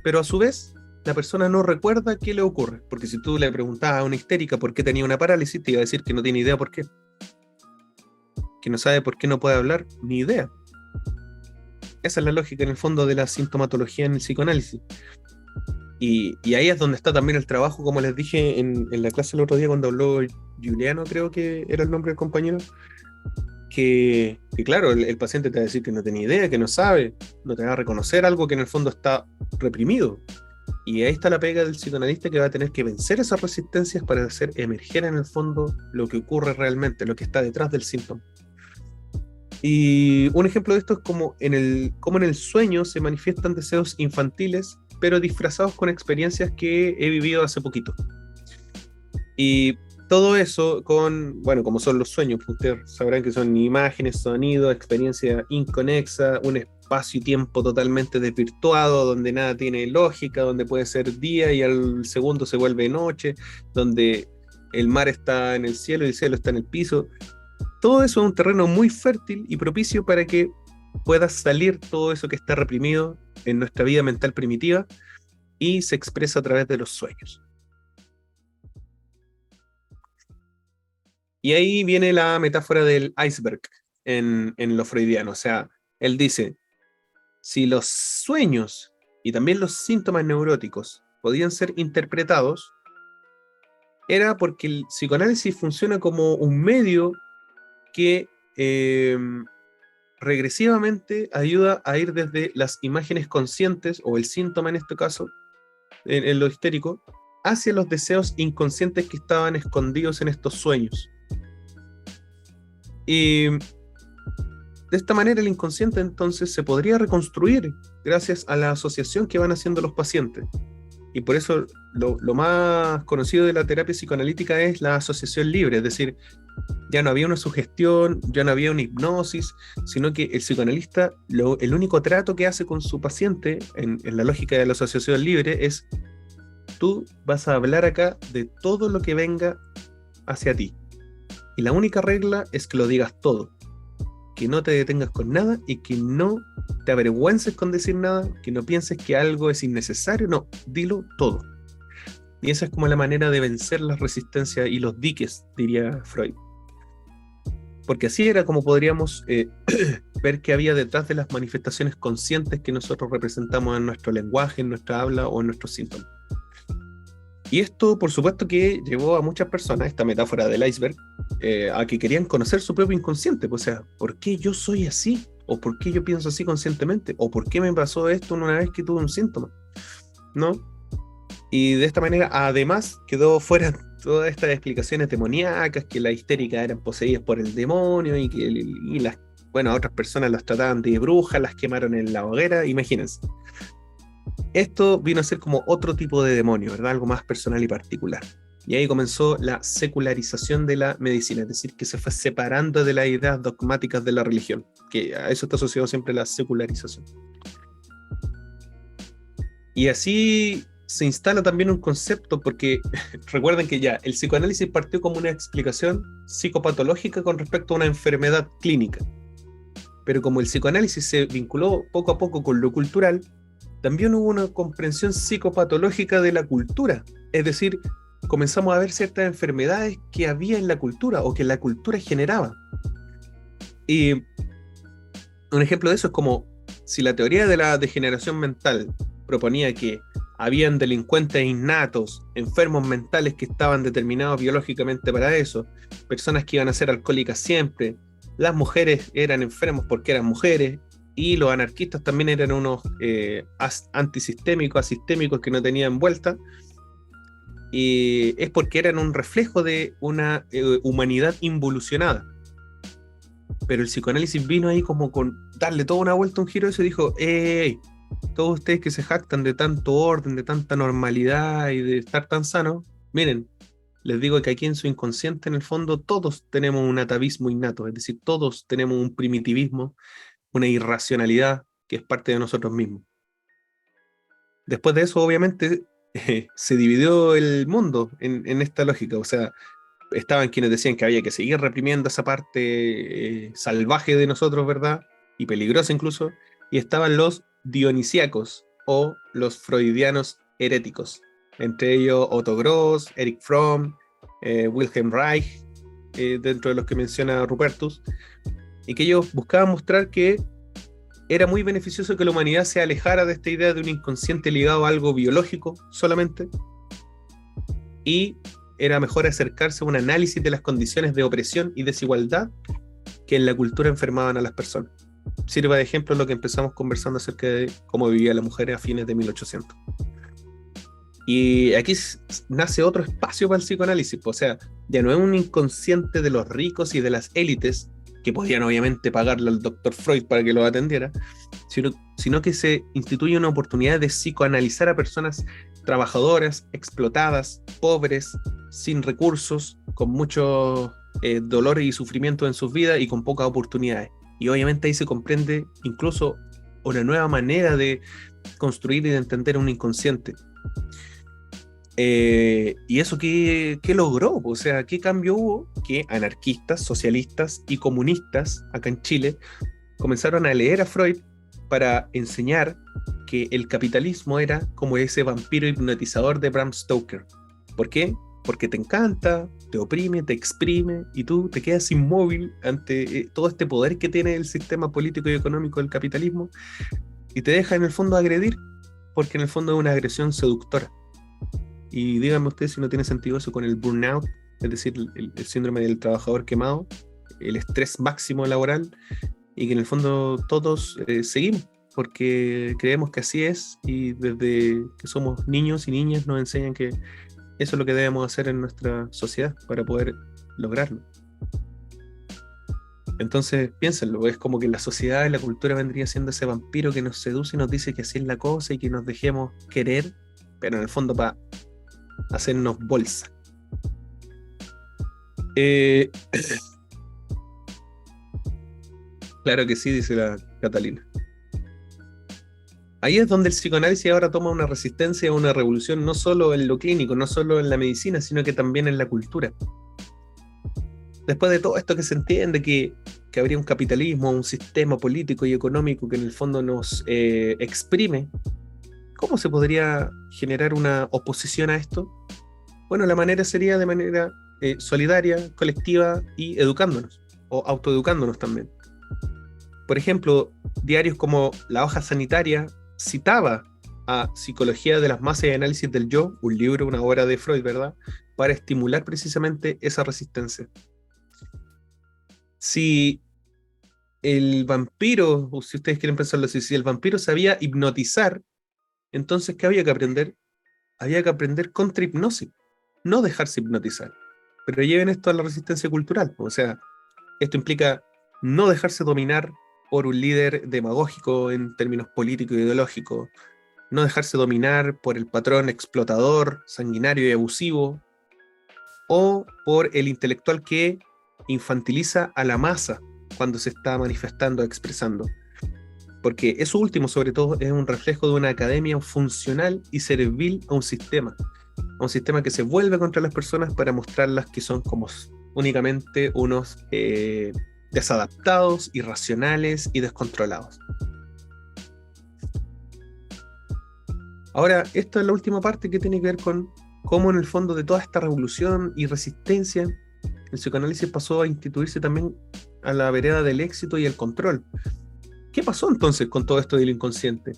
pero a su vez la persona no recuerda qué le ocurre, porque si tú le preguntabas a una histérica por qué tenía una parálisis, te iba a decir que no tiene idea por qué, que no sabe por qué no puede hablar, ni idea. Esa es la lógica en el fondo de la sintomatología en el psicoanálisis. Y ahí es donde está también el trabajo, como les dije en la clase el otro día cuando habló Juliano, creo que era el nombre del compañero, que claro, el paciente te va a decir que no tiene idea, que no sabe, no te va a reconocer algo que en el fondo está reprimido. Y ahí está la pega del psicoanalista, que va a tener que vencer esas resistencias para hacer emerger en el fondo lo que ocurre realmente, lo que está detrás del síntoma. Y un ejemplo de esto es como en el sueño se manifiestan deseos infantiles, pero disfrazados con experiencias que he vivido hace poquito. Y todo eso como son los sueños, ustedes sabrán que son imágenes, sonidos, experiencia inconexa, un espacio y tiempo totalmente desvirtuado, donde nada tiene lógica, donde puede ser día y al segundo se vuelve noche, donde el mar está en el cielo y el cielo está en el piso. Todo eso es un terreno muy fértil y propicio para que pueda salir todo eso que está reprimido en nuestra vida mental primitiva y se expresa a través de los sueños. Y ahí viene la metáfora del iceberg en lo freudiano. O sea, él dice, si los sueños y también los síntomas neuróticos podían ser interpretados, era porque el psicoanálisis funciona como un medio que regresivamente ayuda a ir desde las imágenes conscientes, o el síntoma en este caso, en lo histérico, hacia los deseos inconscientes que estaban escondidos en estos sueños. Y de esta manera el inconsciente entonces se podría reconstruir gracias a la asociación que van haciendo los pacientes. Y por eso lo más conocido de la terapia psicoanalítica es la asociación libre, es decir, ya no había una sugestión, ya no había una hipnosis, sino que el psicoanalista, el único trato que hace con su paciente, en la lógica de la asociación libre, es: tú vas a hablar acá de todo lo que venga hacia ti. Y la única regla es que lo digas todo, que no te detengas con nada y que no te avergüences con decir nada, que no pienses que algo es innecesario, no, dilo todo. Y esa es como la manera de vencer las resistencias y los diques, diría Freud. Porque así era como podríamos ver qué había detrás de las manifestaciones conscientes que nosotros representamos en nuestro lenguaje, en nuestra habla o en nuestros síntomas. Y esto, por supuesto, que llevó a muchas personas, esta metáfora del iceberg, a que querían conocer su propio inconsciente. O sea, ¿por qué yo soy así? ¿O por qué yo pienso así conscientemente? ¿O por qué me pasó esto una vez que tuve un síntoma? ¿No? Y de esta manera, además, quedó fuera todas estas explicaciones demoníacas, que las histéricas eran poseídas por el demonio y que a otras personas las trataban de brujas, las quemaron en la hoguera, imagínense. esto vino a ser como otro tipo de demonio, ¿verdad? Algo más personal y particular. Y ahí comenzó la secularización de la medicina, es decir, que se fue separando de las ideas dogmáticas de la religión, que a eso está asociado siempre la secularización. Y así se instala también un concepto, porque recuerden que ya el psicoanálisis partió como una explicación psicopatológica con respecto a una enfermedad clínica. Pero como el psicoanálisis se vinculó poco a poco con lo cultural, también hubo una comprensión psicopatológica de la cultura. Es decir, comenzamos a ver ciertas enfermedades que había en la cultura o que la cultura generaba. Y un ejemplo de eso es como si la teoría de la degeneración mental proponía que habían delincuentes innatos, enfermos mentales que estaban determinados biológicamente para eso, personas que iban a ser alcohólicas siempre, las mujeres eran enfermos porque eran mujeres, y los anarquistas también eran unos antisistémicos, asistémicos que no tenían vuelta, y es porque eran un reflejo de una humanidad involucionada. Pero el psicoanálisis vino ahí como con darle toda una vuelta, un giro, y se dijo, ¡ey! Todos ustedes que se jactan de tanto orden, de tanta normalidad y de estar tan sanos, miren, les digo que aquí en su inconsciente, en el fondo, todos tenemos un atavismo innato, es decir, todos tenemos un primitivismo, una irracionalidad que es parte de nosotros mismos. Después de eso, obviamente, se dividió el mundo en esta lógica, o sea, estaban quienes decían que había que seguir reprimiendo esa parte salvaje de nosotros, ¿verdad? Y peligrosa incluso, y estaban los dionisíacos o los freudianos heréticos, entre ellos Otto Gross, Erich Fromm, Wilhelm Reich, dentro de los que menciona Rupertus, y que ellos buscaban mostrar que era muy beneficioso que la humanidad se alejara de esta idea de un inconsciente ligado a algo biológico solamente, y era mejor acercarse a un análisis de las condiciones de opresión y desigualdad que en la cultura enfermaban a las personas. Sirva de ejemplo lo que empezamos conversando acerca de cómo vivían las mujeres a fines de 1800. Y aquí nace otro espacio para el psicoanálisis, o sea, ya no es un inconsciente de los ricos y de las élites, que podían obviamente pagarle al doctor Freud para que los atendiera, sino que se instituye una oportunidad de psicoanalizar a personas trabajadoras, explotadas, pobres, sin recursos, con mucho dolor y sufrimiento en sus vidas y con pocas oportunidades. Y obviamente ahí se comprende incluso una nueva manera de construir y de entender un inconsciente. ¿Y eso qué logró? O sea, ¿qué cambio hubo? Que anarquistas, socialistas y comunistas acá en Chile comenzaron a leer a Freud para enseñar que el capitalismo era como ese vampiro hipnotizador de Bram Stoker. ¿Por qué? Porque te encanta, te oprime, te exprime y tú te quedas inmóvil ante todo este poder que tiene el sistema político y económico del capitalismo y te deja en el fondo agredir, porque en el fondo es una agresión seductora. Y díganme ustedes si no tiene sentido eso con el burnout, es decir, el síndrome del trabajador quemado, el estrés máximo laboral, y que en el fondo todos seguimos, porque creemos que así es, y desde que somos niños y niñas nos enseñan que eso es lo que debemos hacer en nuestra sociedad para poder lograrlo. Entonces, piénsenlo, es como que la sociedad y la cultura vendría siendo ese vampiro que nos seduce y nos dice que así es la cosa y que nos dejemos querer, pero en el fondo para hacernos bolsa. Claro que sí, dice la Catalina. Ahí es donde el psicoanálisis ahora toma una resistencia, una revolución, no solo en lo clínico, no solo en la medicina, sino que también en la cultura. Después de todo esto que se entiende que habría un capitalismo, un sistema político y económico que en el fondo nos exprime, ¿cómo se podría generar una oposición a esto? Bueno, la manera sería de manera solidaria, colectiva y educándonos, o autoeducándonos también. Por ejemplo, diarios como La Hoja Sanitaria citaba a Psicología de las Masas y Análisis del Yo, un libro, una obra de Freud, ¿verdad?, para estimular precisamente esa resistencia. Si el vampiro, o si ustedes quieren pensarlo así, si el vampiro sabía hipnotizar, entonces, ¿qué había que aprender? Había que aprender contrahipnosis, no dejarse hipnotizar. Pero lleven esto a la resistencia cultural, o sea, esto implica no dejarse dominar por un líder demagógico en términos políticos e ideológicos, no dejarse dominar por el patrón explotador, sanguinario y abusivo, o por el intelectual que infantiliza a la masa cuando se está manifestando, expresando. Porque eso último, sobre todo, es un reflejo de una academia funcional y servil a un sistema que se vuelve contra las personas para mostrarlas que son como únicamente unos desadaptados, irracionales y descontrolados. Ahora, esta es la última parte que tiene que ver con cómo en el fondo de toda esta revolución y resistencia, el psicoanálisis pasó a instituirse también a la vereda del éxito y el control. ¿Qué pasó entonces con todo esto del inconsciente?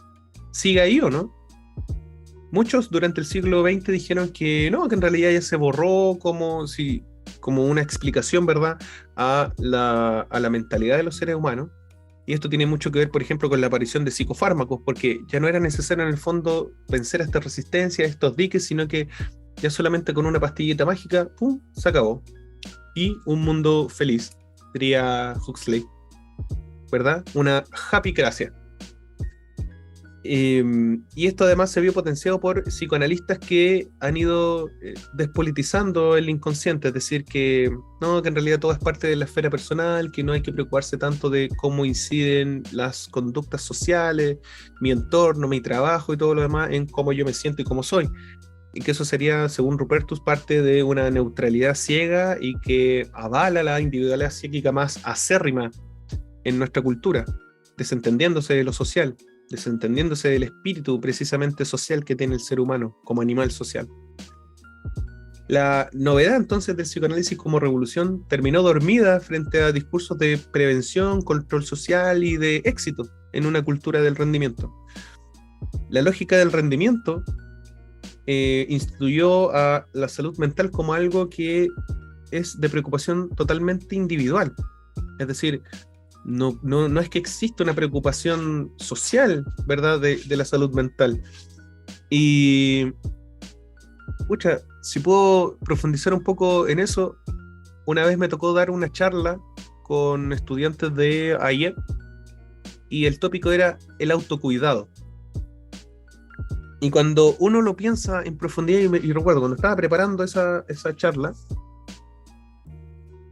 ¿Sigue ahí o no? Muchos durante el siglo XX dijeron que no, que en realidad ya se borró como una explicación, ¿verdad?, a la mentalidad de los seres humanos. Y esto tiene mucho que ver, por ejemplo, con la aparición de psicofármacos, porque ya no era necesario en el fondo vencer a esta resistencia, a estos diques, sino que ya solamente con una pastillita mágica, ¡pum!, se acabó. Y un mundo feliz, diría Huxley, ¿verdad? Una happycracia. Y esto además se vio potenciado por psicoanalistas que han ido despolitizando el inconsciente, es decir, que no, que en realidad todo es parte de la esfera personal, que no hay que preocuparse tanto de cómo inciden las conductas sociales, mi entorno, mi trabajo y todo lo demás en cómo yo me siento y cómo soy. Y que eso sería, según Rupertus, parte de una neutralidad ciega y que avala la individualidad psíquica más acérrima en nuestra cultura, desentendiéndose de lo social, desentendiéndose del espíritu precisamente social que tiene el ser humano como animal social. La novedad entonces del psicoanálisis como revolución terminó dormida frente a discursos de prevención, control social y de éxito en una cultura del rendimiento. La lógica del rendimiento instituyó a la salud mental como algo que es de preocupación totalmente individual. Es decir, no es que exista una preocupación social, ¿verdad?, de la salud mental. Y, pucha, si puedo profundizar un poco en eso, una vez me tocó dar una charla con estudiantes de AIE y el tópico era el autocuidado. Y cuando uno lo piensa en profundidad, y recuerdo, cuando estaba preparando esa charla,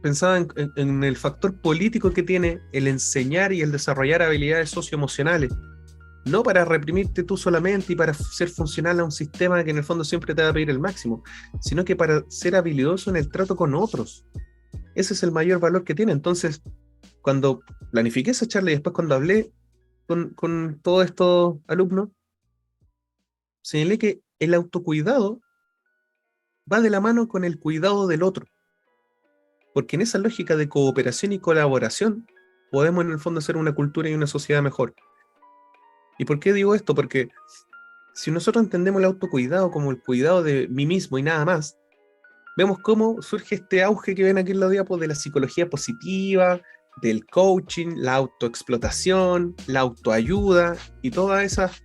pensaba en el factor político que tiene el enseñar y el desarrollar habilidades socioemocionales, no para reprimirte tú solamente y para ser funcional a un sistema que en el fondo siempre te va a pedir el máximo, sino que para ser habilidoso en el trato con otros. Ese es el mayor valor que tiene. Entonces, cuando planifiqué esa charla y después cuando hablé con todos estos alumnos, señalé que el autocuidado va de la mano con el cuidado del otro. Porque en esa lógica de cooperación y colaboración podemos en el fondo hacer una cultura y una sociedad mejor. ¿Y por qué digo esto? Porque si nosotros entendemos el autocuidado como el cuidado de mí mismo y nada más, vemos cómo surge este auge que ven aquí en la diapo de la psicología positiva, del coaching, la autoexplotación, la autoayuda y todas esas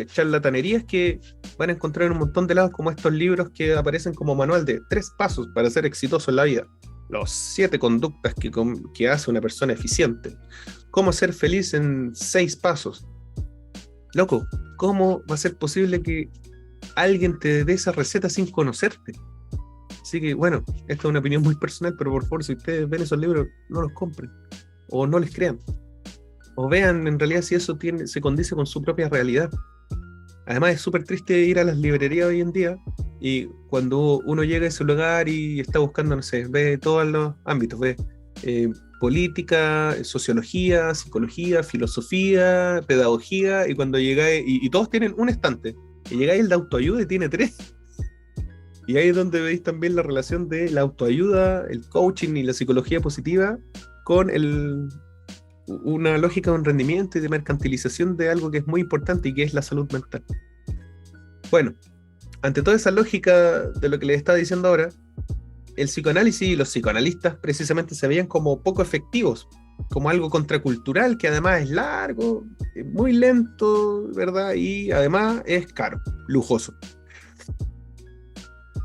charlatanerías que van a encontrar en un montón de lados, como estos libros que aparecen como manual de 3 pasos para ser exitoso en la vida. Los 7 conductas que hace una persona eficiente. Cómo ser feliz en 6 pasos. Loco, ¿cómo va a ser posible que alguien te dé esa receta sin conocerte? Así que, bueno, esta es una opinión muy personal, pero por favor, si ustedes ven esos libros, no los compren. O no les crean. O vean en realidad si eso se condice con su propia realidad. Además es súper triste ir a las librerías hoy en día y cuando uno llega a ese lugar y está buscando, no sé, ve todos los ámbitos, ve política, sociología, psicología, filosofía, pedagogía, y cuando llegáis, y todos tienen un estante, y llegáis el de autoayuda y tiene 3. Y ahí es donde veis también la relación de la autoayuda, el coaching y la psicología positiva con una lógica de un rendimiento y de mercantilización de algo que es muy importante y que es la salud mental. Bueno, ante toda esa lógica de lo que les estaba diciendo ahora, el psicoanálisis y los psicoanalistas precisamente se veían como poco efectivos, como algo contracultural que además es largo, es muy lento, ¿verdad? Y además es caro, lujoso.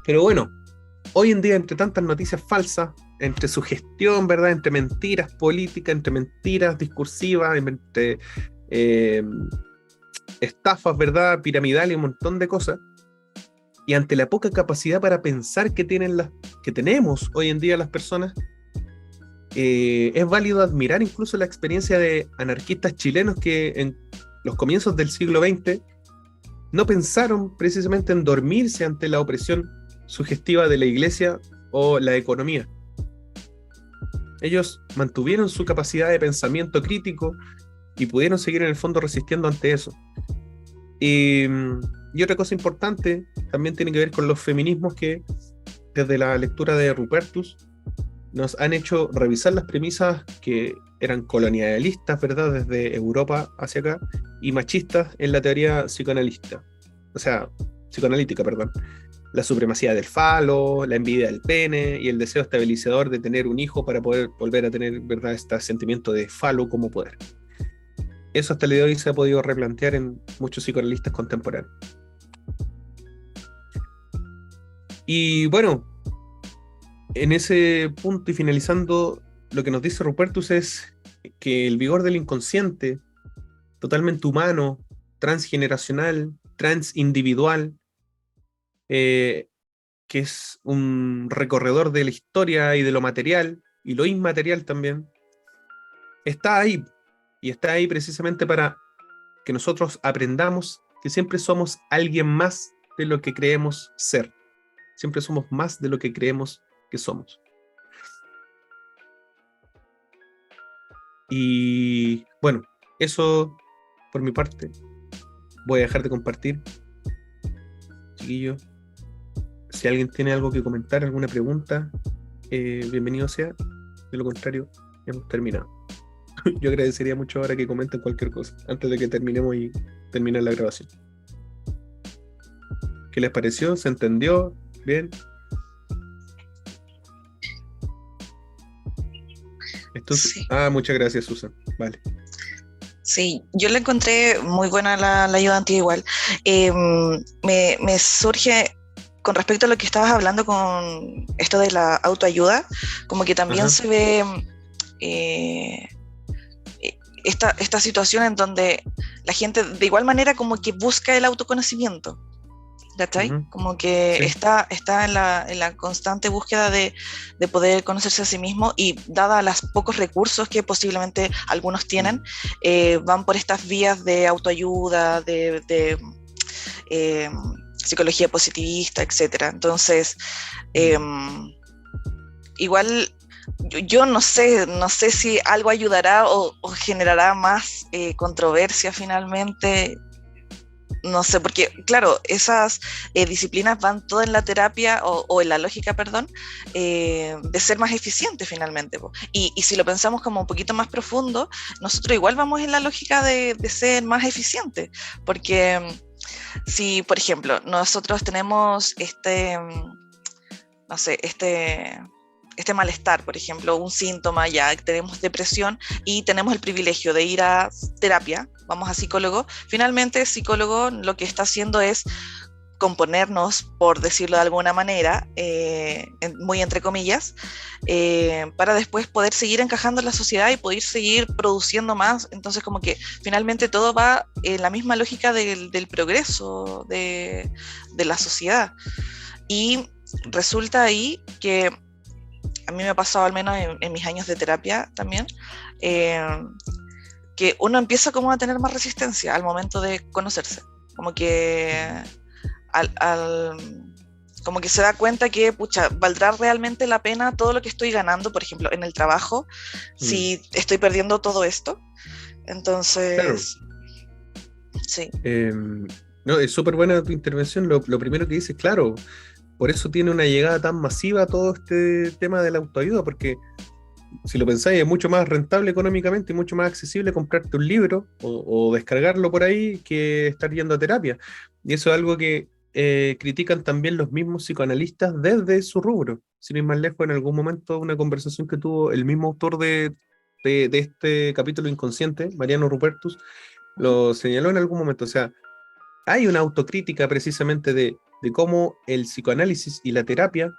Pero bueno, hoy en día, entre tantas noticias falsas, entre sugestión, ¿verdad?, entre mentiras políticas, entre mentiras discursivas, entre estafas, ¿verdad? Piramidal y un montón de cosas. Y ante la poca capacidad para pensar que tenemos hoy en día las personas, es válido admirar incluso la experiencia de anarquistas chilenos que en los comienzos del siglo XX no pensaron precisamente en dormirse ante la opresión sugestiva de la iglesia o la economía. Ellos mantuvieron su capacidad de pensamiento crítico y pudieron seguir en el fondo resistiendo ante eso. Y otra cosa importante también tiene que ver con los feminismos que desde la lectura de Rupertus nos han hecho revisar las premisas que eran colonialistas, ¿verdad? Desde Europa hacia acá, y machistas en la teoría psicoanalítica, perdón. La supremacía del falo, la envidia del pene y el deseo estabilizador de tener un hijo para poder volver a tener, ¿verdad?, este sentimiento de falo como poder. Eso hasta el día de hoy se ha podido replantear en muchos psicoanalistas contemporáneos. Y bueno, en ese punto y finalizando, lo que nos dice Rupertus es que el vigor del inconsciente, totalmente humano, transgeneracional, transindividual, que es un recorredor de la historia y de lo material y lo inmaterial también, está ahí. Y está ahí precisamente para que nosotros aprendamos que siempre somos alguien más de lo que creemos ser. Siempre somos más de lo que creemos que somos. Y bueno, eso por mi parte. Voy a dejar de compartir. Chiquillos, si alguien tiene algo que comentar, alguna pregunta, bienvenido sea. De lo contrario, ya hemos terminado. Yo agradecería mucho ahora que comenten cualquier cosa antes de que terminemos y terminar la grabación. ¿Qué les pareció? ¿Se entendió? ¿Bien? Sí. Muchas gracias, Susan. Vale. Sí, yo le encontré muy buena la ayudante igual. Me surge con respecto a lo que estabas hablando con esto de la autoayuda, como que también se ve esta situación en donde la gente de igual manera como que busca el autoconocimiento, ¿cachai? Como que está en la constante búsqueda de poder conocerse a sí mismo, y dada los pocos recursos que posiblemente algunos tienen, van por estas vías de autoayuda, de psicología positivista, etcétera. Entonces, igual yo no sé si algo ayudará o generará más controversia finalmente. No sé, porque claro, esas disciplinas van todas en la terapia o en la lógica, perdón, de ser más eficiente finalmente. Y si lo pensamos como un poquito más profundo, nosotros igual vamos en la lógica de ser más eficientes, porque si, por ejemplo, nosotros tenemos este malestar, por ejemplo, un síntoma, ya tenemos depresión y tenemos el privilegio de ir a terapia, vamos a psicólogo, finalmente el psicólogo lo que está haciendo es componernos, por decirlo de alguna manera, muy entre comillas, para después poder seguir encajando en la sociedad y poder seguir produciendo más. Entonces como que finalmente todo va en la misma lógica del progreso de la sociedad. Y resulta ahí que a mí me ha pasado, al menos en mis años de terapia también, que uno empieza como a tener más resistencia al momento de conocerse, como que como que se da cuenta que, pucha, ¿valdrá realmente la pena todo lo que estoy ganando, por ejemplo, en el trabajo, si estoy perdiendo todo esto? Entonces, claro. Sí. No, es súper buena tu intervención. Lo primero que dices, claro, por eso tiene una llegada tan masiva a todo este tema de la autoayuda, porque si lo pensáis, es mucho más rentable económicamente y mucho más accesible comprarte un libro o descargarlo por ahí que estar yendo a terapia. Y eso es algo que critican también los mismos psicoanalistas desde su rubro. Sin ir más lejos, en algún momento una conversación que tuvo el mismo autor de este capítulo Inconsciente, Mariano Rupertus, lo señaló en algún momento. O sea, hay una autocrítica precisamente de cómo el psicoanálisis y la terapia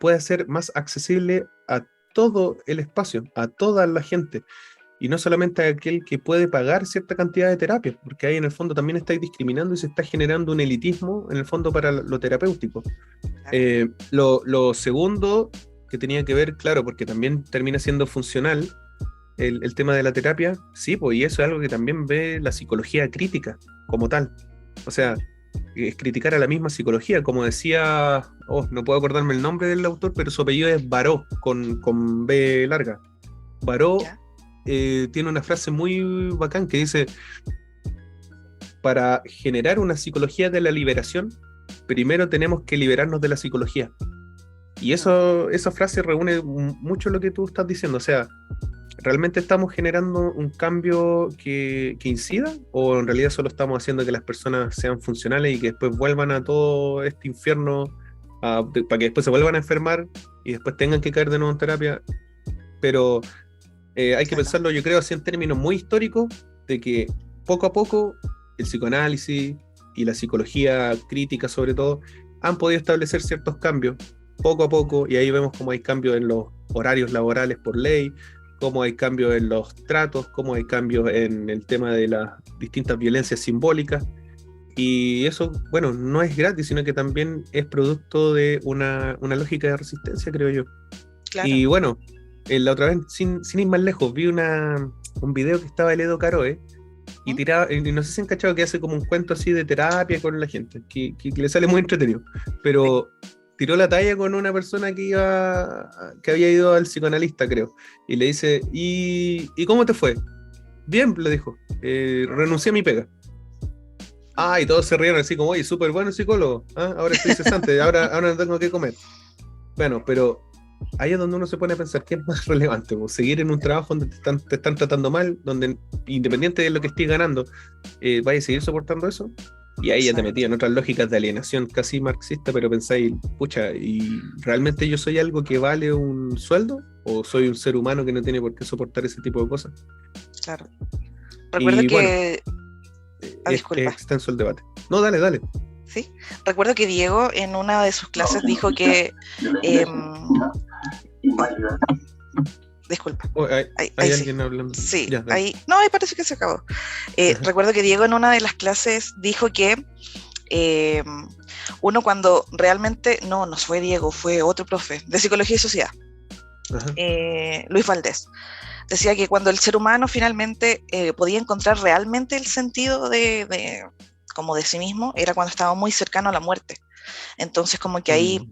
puede ser más accesible a todo el espacio, a toda la gente. y no solamente a aquel que puede pagar cierta cantidad de terapias, porque ahí en el fondo también estáis discriminando y se está generando un elitismo en el fondo para lo terapéutico. Lo segundo que tenía que ver, claro, porque también termina siendo funcional el tema de la terapia, sí, pues, y eso es algo que también ve la psicología crítica como tal. O sea, es criticar a la misma psicología, como decía, no puedo acordarme el nombre del autor, pero su apellido es Baró, con B larga. Baró tiene una frase muy bacán que dice: para generar una psicología de la liberación, primero tenemos que liberarnos de la psicología. Y esa frase reúne mucho lo que tú estás diciendo. O sea, ¿realmente estamos generando un cambio que incida? ¿O en realidad solo estamos haciendo que las personas sean funcionales y que después vuelvan a todo este infierno para que después se vuelvan a enfermar y después tengan que caer de nuevo en terapia? Pero hay que pensarlo, yo creo, así en términos muy históricos, de que poco a poco el psicoanálisis y la psicología crítica, sobre todo, han podido establecer ciertos cambios poco a poco, y ahí vemos cómo hay cambios en los horarios laborales por ley, cómo hay cambios en los tratos, cómo hay cambios en el tema de las distintas violencias simbólicas, y eso, bueno, no es gratis, sino que también es producto de una lógica de resistencia, creo yo. Claro. Y bueno, la otra vez, sin ir más lejos, vi un video que estaba el Edo Caroe, y tiraba, y no sé si han cachado que hace como un cuento así de terapia con la gente, que le sale muy entretenido, pero tiró la talla con una persona que había ido al psicoanalista, creo, y le dice: ¿y cómo te fue? Bien, le dijo, renuncié a mi pega. Y todos se rieron así como: oye, súper bueno psicólogo, ahora estoy cesante, ahora no tengo que comer. Bueno, pero ahí es donde uno se pone a pensar qué es más relevante, pues, seguir en un trabajo donde te están tratando mal, donde independiente de lo que estés ganando, vayas a seguir soportando eso. Y ahí ya te metí en otras lógicas de alienación casi marxista, pero pensáis, pucha, ¿y realmente yo soy algo que vale un sueldo? ¿O soy un ser humano que no tiene por qué soportar ese tipo de cosas? Claro. Recuerdo que... disculpa. Es extenso el debate. No, dale. Sí, recuerdo que Diego en una de sus clases dijo que... disculpa. ¿Hay alguien sí hablando? Sí, ahí parece que se acabó. Recuerdo que Diego en una de las clases dijo que uno cuando realmente, no fue Diego, fue otro profe de Psicología y Sociedad, Luis Valdés, decía que cuando el ser humano finalmente podía encontrar realmente el sentido como de sí mismo, era cuando estaba muy cercano a la muerte. Entonces como que ahí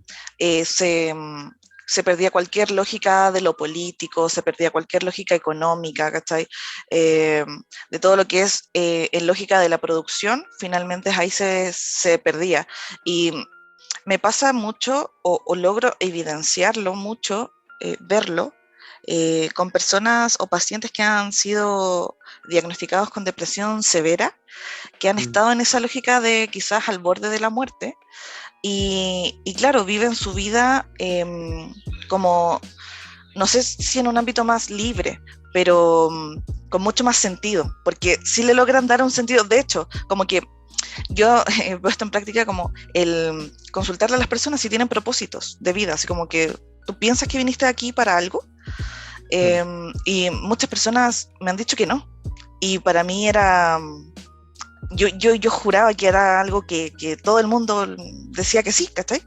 se perdía cualquier lógica de lo político, se perdía cualquier lógica económica, ¿cachai? De todo lo que es en lógica de la producción, finalmente ahí se perdía. Y me pasa mucho, o logro evidenciarlo mucho, verlo, con personas o pacientes que han sido diagnosticados con depresión severa, que han estado en esa lógica de quizás al borde de la muerte, y claro, viven su vida como, no sé si en un ámbito más libre, pero con mucho más sentido, porque sí le logran dar un sentido. De hecho, como que yo he puesto en práctica como el consultarle a las personas si tienen propósitos de vida, así como que tú piensas que viniste aquí para algo, y muchas personas me han dicho que no, y para mí era... Yo juraba que era algo que todo el mundo decía que sí, ¿cachai?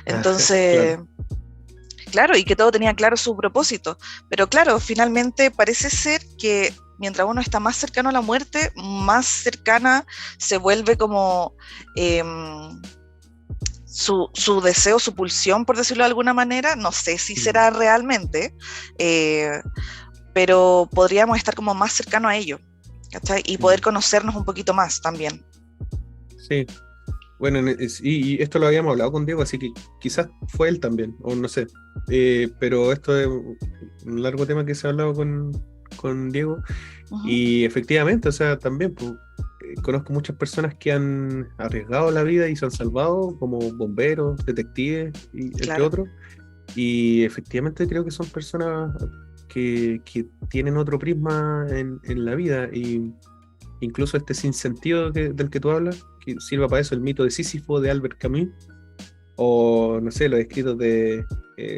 Entonces, claro, y que todo tenía claro su propósito. Pero claro, finalmente parece ser que mientras uno está más cercano a la muerte, más cercana se vuelve como su deseo, su pulsión, por decirlo de alguna manera. No sé si será realmente, pero podríamos estar como más cercano a ello, ¿cachai? Y poder conocernos un poquito más también. Sí, bueno, y esto lo habíamos hablado con Diego, así que quizás fue él también, o no sé, pero esto es un largo tema que se ha hablado con Diego, y efectivamente, o sea, también pues, conozco muchas personas que han arriesgado la vida y se han salvado, como bomberos, detectives, entre otros, y efectivamente creo que son personas que tienen otro prisma en la vida, y incluso este sinsentido del que tú hablas, que sirva para eso, el mito de Sísifo de Albert Camus, o no sé, los escritos de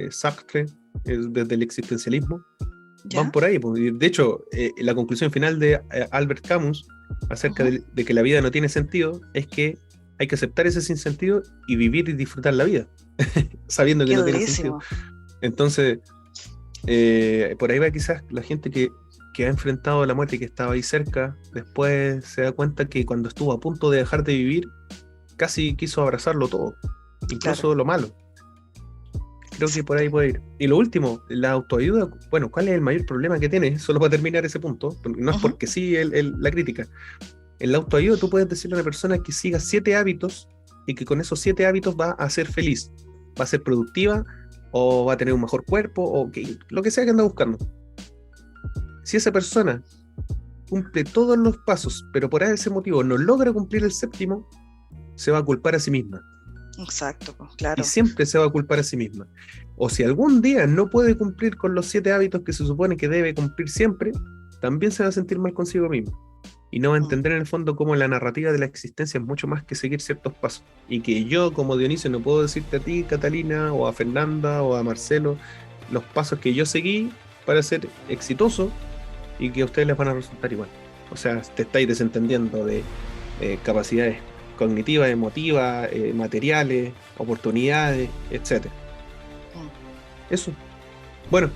Sartre desde el existencialismo, ¿Ya? van por ahí. Pues. De hecho, la conclusión final de Albert Camus acerca de que la vida no tiene sentido es que hay que aceptar ese sinsentido y vivir y disfrutar la vida, sabiendo que Qué no tiene sentido. durísimo. Entonces, por ahí va quizás la gente que ha enfrentado la muerte y que estaba ahí cerca, después se da cuenta que cuando estuvo a punto de dejar de vivir, casi quiso abrazarlo todo, incluso Claro. lo malo. Creo que por ahí puede ir. Y lo último, la autoayuda, bueno, ¿cuál es el mayor problema que tiene? Solo para terminar ese punto, no es Ujú. porque sí la crítica. En la autoayuda tú puedes decirle a una persona que siga 7 hábitos y que con esos 7 hábitos va a ser feliz, va a ser productiva o va a tener un mejor cuerpo o lo que sea que anda buscando. Si esa persona cumple todos los pasos, pero por ese motivo no logra cumplir el 7º, se va a culpar a sí misma. Exacto, pues, Y claro. siempre se va a culpar a sí misma. O si algún día no puede cumplir con los 7 hábitos que se supone que debe cumplir siempre, también se va a sentir mal consigo misma. Y no va a entender en el fondo cómo la narrativa de la existencia es mucho más que seguir ciertos pasos. Y que yo, como Dionisio, no puedo decirte a ti, Catalina, o a Fernanda, o a Marcelo, los pasos que yo seguí para ser exitoso y que a ustedes les van a resultar igual. O sea, te estáis desentendiendo de capacidades cognitivas, emotivas, materiales, oportunidades, etcétera. Eso. Bueno,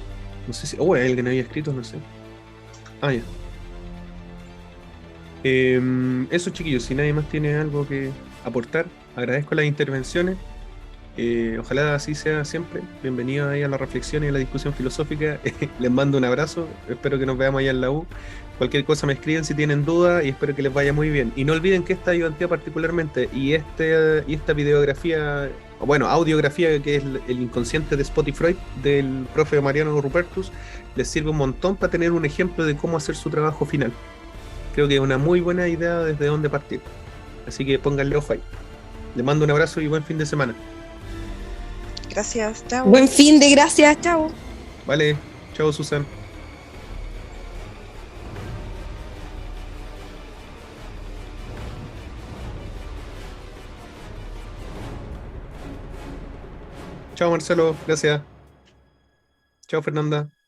no sé si... Oh, hay alguien había escrito, no sé. Ah, ya. Eso, chiquillos, si nadie más tiene algo que aportar, agradezco las intervenciones. Ojalá así sea siempre. Bienvenidos ahí a la reflexión y a la discusión filosófica. Les mando un abrazo. Espero que nos veamos allá en la U. Cualquier cosa me escriben si tienen dudas y espero que les vaya muy bien. Y no olviden que esta ayudantía particularmente y esta videografía, o bueno, audiografía que es el inconsciente de Spotify del profe Mariano Rupertus, les sirve un montón para tener un ejemplo de cómo hacer su trabajo final. Creo que es una muy buena idea desde dónde partir. Así que pónganle ojo ahí. Les mando un abrazo y buen fin de semana. Gracias, chao. Buen fin de gracias, chao. Vale, chao Susan. Chao Marcelo, gracias. Chao Fernanda.